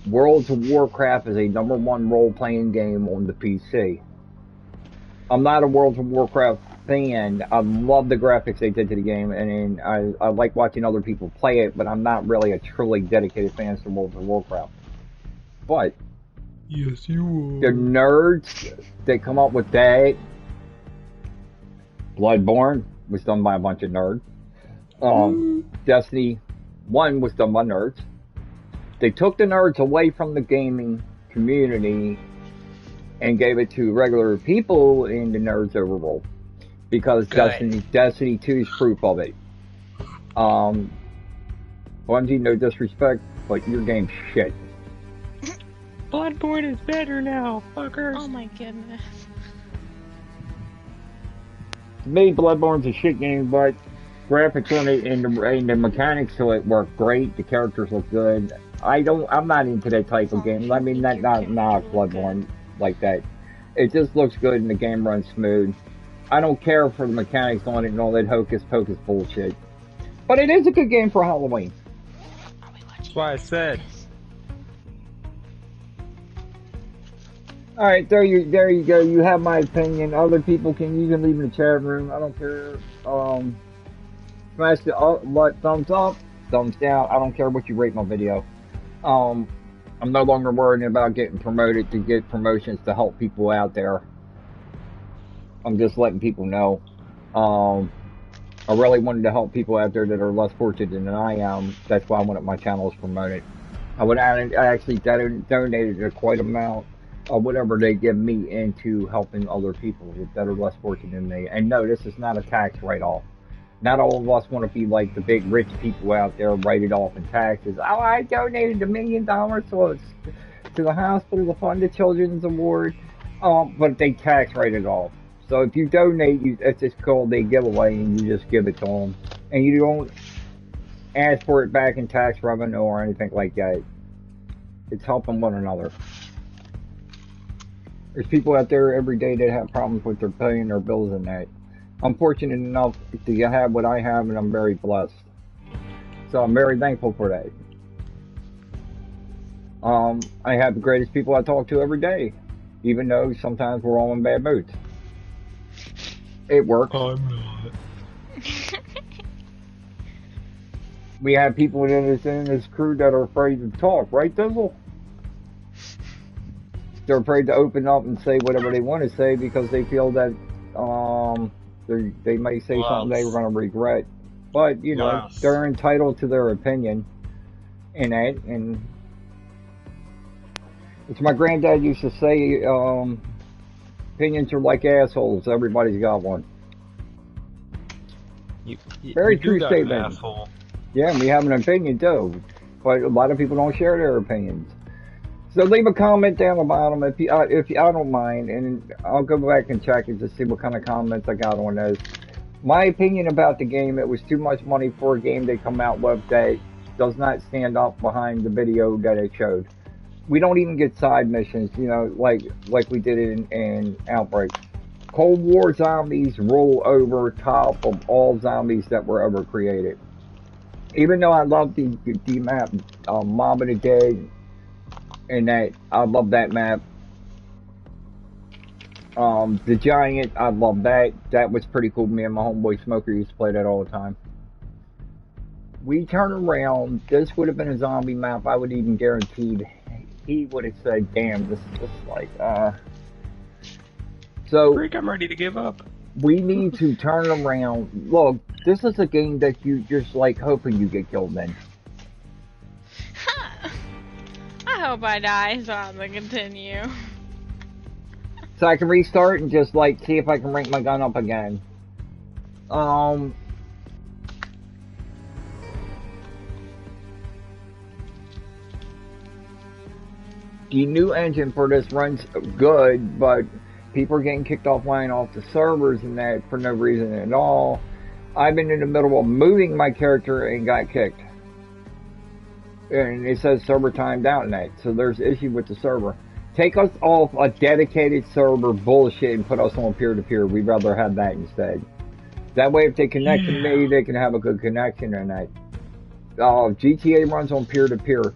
World of Warcraft is a #1 role-playing game on the PC. I'm not a World of Warcraft fan. I love the graphics they did to the game, and I like watching other people play it, but I'm not really a truly dedicated fan to World of Warcraft. But Yes, you are. the nerds that come up with that, Bloodborne was done by a bunch of nerds. Destiny 1 was done by nerds. They took the nerds away from the gaming community and gave it to regular people, and the nerds overruled. Because Destiny 2 is proof of it. Bungie, no disrespect, but your game's shit. Bloodborne is better now, fuckers. Oh my goodness. To me, Bloodborne's a shit game, but graphics on it and the mechanics to it work great. The characters look good. I'm not into that type of game. I mean, not Bloodborne like that. It just looks good and the game runs smooth. I don't care for the mechanics on it and all that hocus pocus bullshit. But it is a good game for Halloween. That's why I said. Alright, there you go. You have my opinion. Other people you can leave in the chat room. I don't care. Smash the thumbs up, thumbs down. I don't care what you rate my video. I'm no longer worrying about getting promoted to get promotions to help people out there. I'm just letting people know. I really wanted to help people out there that are less fortunate than I am. That's why I wanted my channels promoted. I actually donated a quite amount of whatever they give me into helping other people that are less fortunate than me. And no, this is not a tax write-off. Not all of us want to be like the big rich people out there, write it off in taxes. Oh, I donated $1 million to the hospital to fund the Children's Award. But they tax write it off. So if you donate, it's just called a giveaway, and you just give it to them. And you don't ask for it back in tax revenue or anything like that. It's helping one another. There's people out there every day that have problems with their paying their bills and that. I'm fortunate enough to have what I have, and I'm very blessed. So I'm very thankful for that. I have the greatest people I talk to every day, even though sometimes we're all in bad moods. It works. I'm not. We have people in this crew that are afraid to talk, right, Dizzle? They're afraid to open up and say whatever they want to say because they feel that they may say something they were going to regret. But, you know, they're entitled to their opinion in that. And it's my granddad used to say, opinions are like assholes. Everybody's got one. Very true statement. Yeah, we have an opinion too. but a lot of people don't share their opinions. So leave a comment down the bottom if you I don't mind, and I'll go back and check it to see what kind of comments I got on those. My opinion about the game: it was too much money for a game they come out with that does not stand up behind the video that it showed. We don't even get side missions, you know, like we did in Outbreak. Cold War zombies roll over top of all zombies that were ever created. Even though I love the map, Mob of the Dead, and that I love that map. The Giant, I love that. That was pretty cool. Me and my homeboy Smoker used to play that all the time. We turn around. This would have been a zombie map. I would even guaranteed he would have said, "Damn, this is just like." So Freak, I'm ready to give up. we need to turn around. Look, this is a game that you just like hoping you get killed in. I hope I die so I can continue. So I can restart and just like see if I can rank my gun up again. The new engine for this runs good, but people are getting kicked offline off the servers and that for no reason at all. I've been in the middle of moving my character and got kicked. And it says server timed out in that, so there's issue with the server. Take us off a dedicated server bullshit and put us on peer-to-peer. We'd rather have that instead. That way if they connect to me, they can have a good connection and that. GTA runs on peer-to-peer.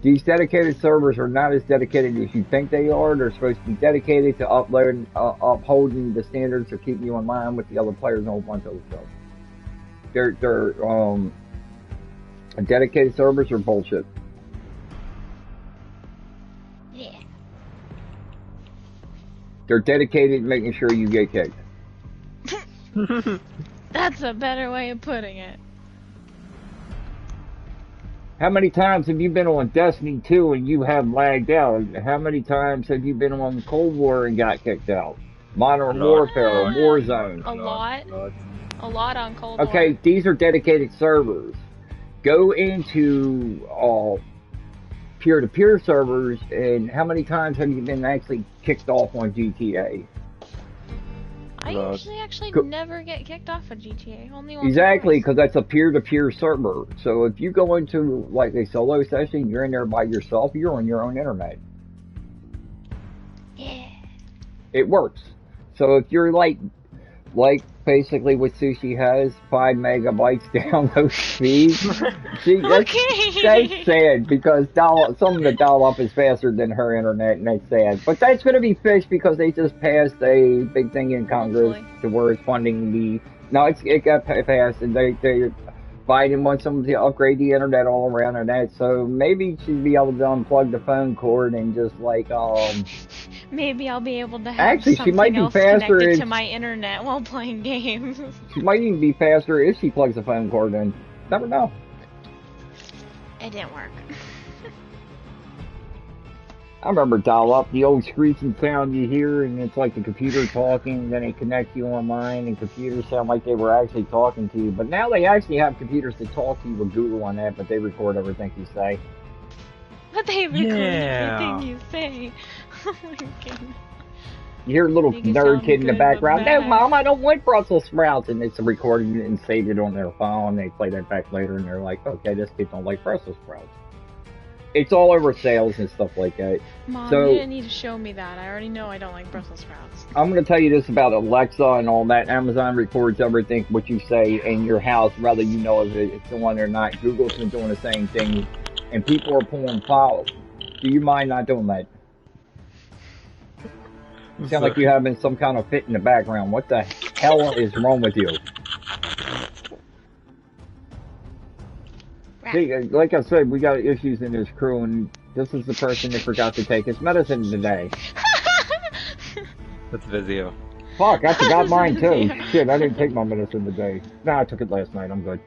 These dedicated servers are not as dedicated as you think they are. They're supposed to be dedicated to upholding the standards of keeping you in line with the other players and a whole bunch of other stuff. They're dedicated servers are bullshit. Yeah. They're dedicated to making sure you get kicked. That's a better way of putting it. How many times have you been on Destiny 2 and you have lagged out? How many times have you been on Cold War and got kicked out? Modern Warfare, Warzone. A lot. A lot on Cold War. Okay, these are dedicated servers. Go into peer-to-peer servers, and how many times have you been actually kicked off on GTA? I usually actually never get kicked off of GTA. Only once. Exactly, because that's a peer-to-peer server. So if you go into like a solo session, you're in there by yourself. You're on your own internet. Yeah. It works. So if you're like basically what Sushi has, 5 megabytes download speed. See, that's sad because some of the dial-up is faster than her internet, and that's sad. But that's going to be fixed because they just passed a big thing in Congress to where it's funding the. No, it got passed, and they Biden wants them to upgrade the internet all around and that. So maybe she'd be able to unplug the phone cord and just like Maybe I'll be able to have actually, something she might be else faster connected to my internet while playing games. She might even be faster if she plugs the phone cord in. Never know. It didn't work. I remember dial-up, the old screeching sound you hear, and it's like the computer talking, then it connects you online, and computers sound like they were actually talking to you. But now they actually have computers that talk to you with Google on that, but they record everything you say. But they record everything you say. Oh my goodness. You hear a little nerd kid in the background, "No, Mom, I don't want Brussels sprouts," and it's recorded and saved it on their phone. They play that back later, and they're like, "Okay, this kid don't like Brussels sprouts." It's all over sales and stuff like that. Mom, so, you didn't need to show me that. I already know I don't like Brussels sprouts. I'm going to tell you this about Alexa and all that. Amazon records everything, what you say in your house, whether you know if it's the one or not. Google's been doing the same thing, and people are pulling files. Do you mind not doing that? You sound like you're having some kind of fit in the background. What the hell is wrong with you? See, like I said, we got issues in this crew, and this is the person that forgot to take his medicine today. That's Vizio. Fuck, I forgot mine too. Shit, I didn't take my medicine today. Nah, I took it last night. I'm good.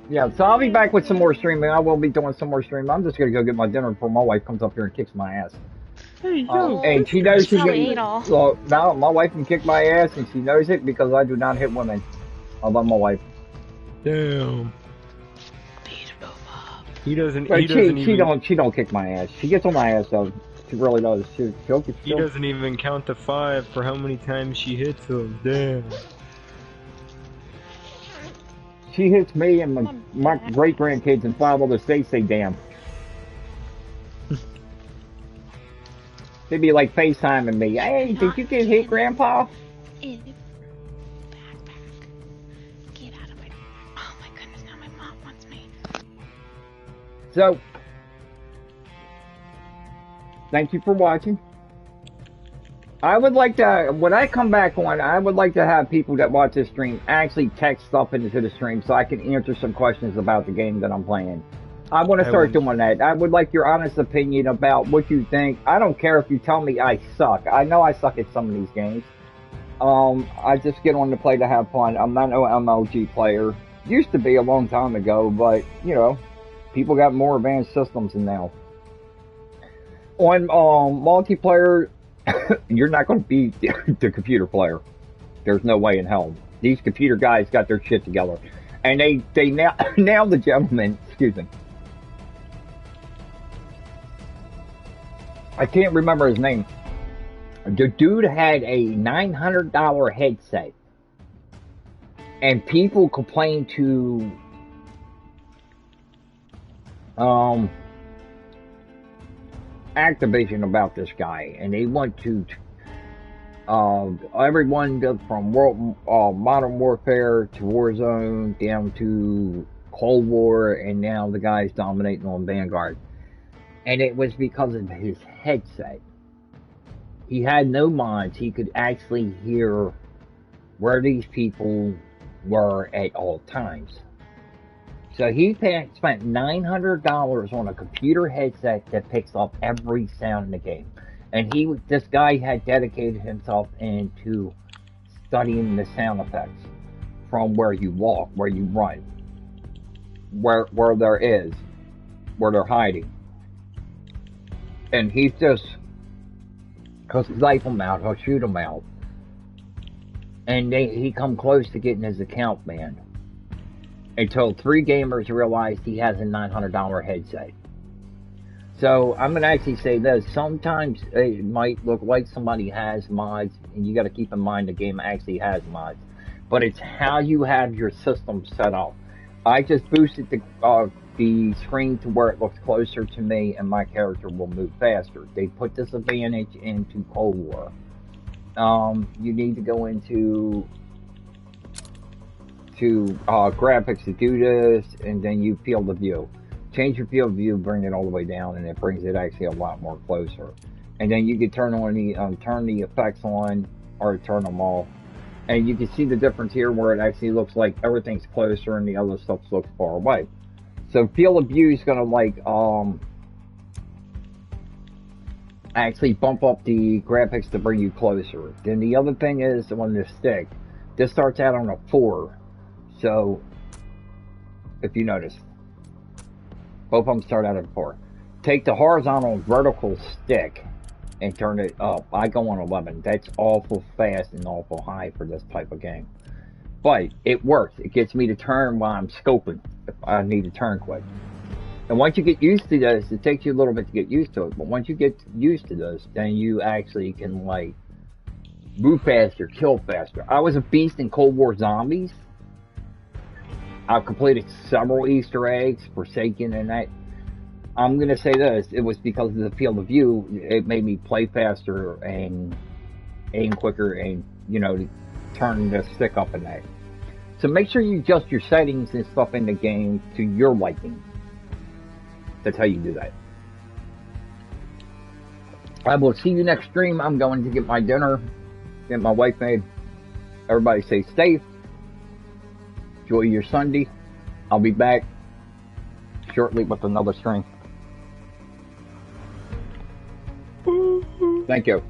Yeah, so I'll be back with some more streaming. I will be doing some more streaming. I'm just gonna go get my dinner before my wife comes up here and kicks my ass. Hey, yo. And she knows she Probably ate can. all. So now my wife can kick my ass, and she knows it because I do not hit women. I love my wife. Damn. Beat him up. He doesn't. But He doesn't even. she don't kick my ass. She gets on my ass though. She really does. He doesn't even count to 5 for how many times she hits him. Damn. She hits me and my great grandkids in 5 other states. Say damn. They'd be like FaceTiming me. Hey, did you get hit, Grandpa? In backpack. Get out of my. Oh my goodness! Now my mom wants me. So, thank you for watching. I would like to, when I come back on, I would like to have people that watch this stream actually text stuff into the stream so I can answer some questions about the game that I'm playing. I want to start doing that. I would like your honest opinion about what you think. I don't care if you tell me I suck. I know I suck at some of these games. I just get on to play to have fun. I'm not no MLG player. Used to be a long time ago, but, you know, people got more advanced systems than now. On multiplayer, you're not going to beat the computer player. There's no way in hell. These computer guys got their shit together. And they now the gentleman, excuse me. I can't remember his name. The dude had a $900 headset. And people complained to Activision about this guy, and they want to everyone goes from Modern Warfare to Warzone down to Cold War, and now the guy's dominating on Vanguard. And it was because of his headset. He had no mods. He could actually hear where these people were at all times. So he spent $900 on a computer headset that picks up every sound in the game. And this guy had dedicated himself into studying the sound effects from where you walk, where you run, where they're hiding. And he's just, he'll snipe them out, he'll shoot them out. And he come close to getting his account banned. Until 3 gamers realized he has a $900 headset. So I'm going to actually say this. Sometimes it might look like somebody has mods, and you got to keep in mind the game actually has mods. But it's how you have your system set up. I just boosted the screen to where it looks closer to me, and my character will move faster. They put this advantage into Cold War. You need to go into graphics to do this, and then you field of view. Change your field of view, bring it all the way down, and it brings it actually a lot more closer. And then you can turn the effects on or turn them off, and you can see the difference here where it actually looks like everything's closer and the other stuff looks far away. So field of view is gonna actually bump up the graphics to bring you closer. Then the other thing is on this stick, this starts out on a 4. So, if you notice, both of them start out at 4. Take the horizontal vertical stick and turn it up. I go on 11. That's awful fast and awful high for this type of game. But it works. It gets me to turn while I'm scoping if I need to turn quick. And once you get used to this, it takes you a little bit to get used to it. But once you get used to this, then you actually can, like, move faster, kill faster. I was a beast in Cold War Zombies. I've completed several Easter eggs, Forsaken, and that. I'm going to say this. It was because of the field of view. It made me play faster and aim quicker and, you know, turn the stick up and that. So make sure you adjust your settings and stuff in the game to your liking. That's how you do that. I will see you next stream. I'm going to get my dinner, get my wife made. Everybody stay safe. Enjoy your Sunday. I'll be back shortly with another stream. Thank you.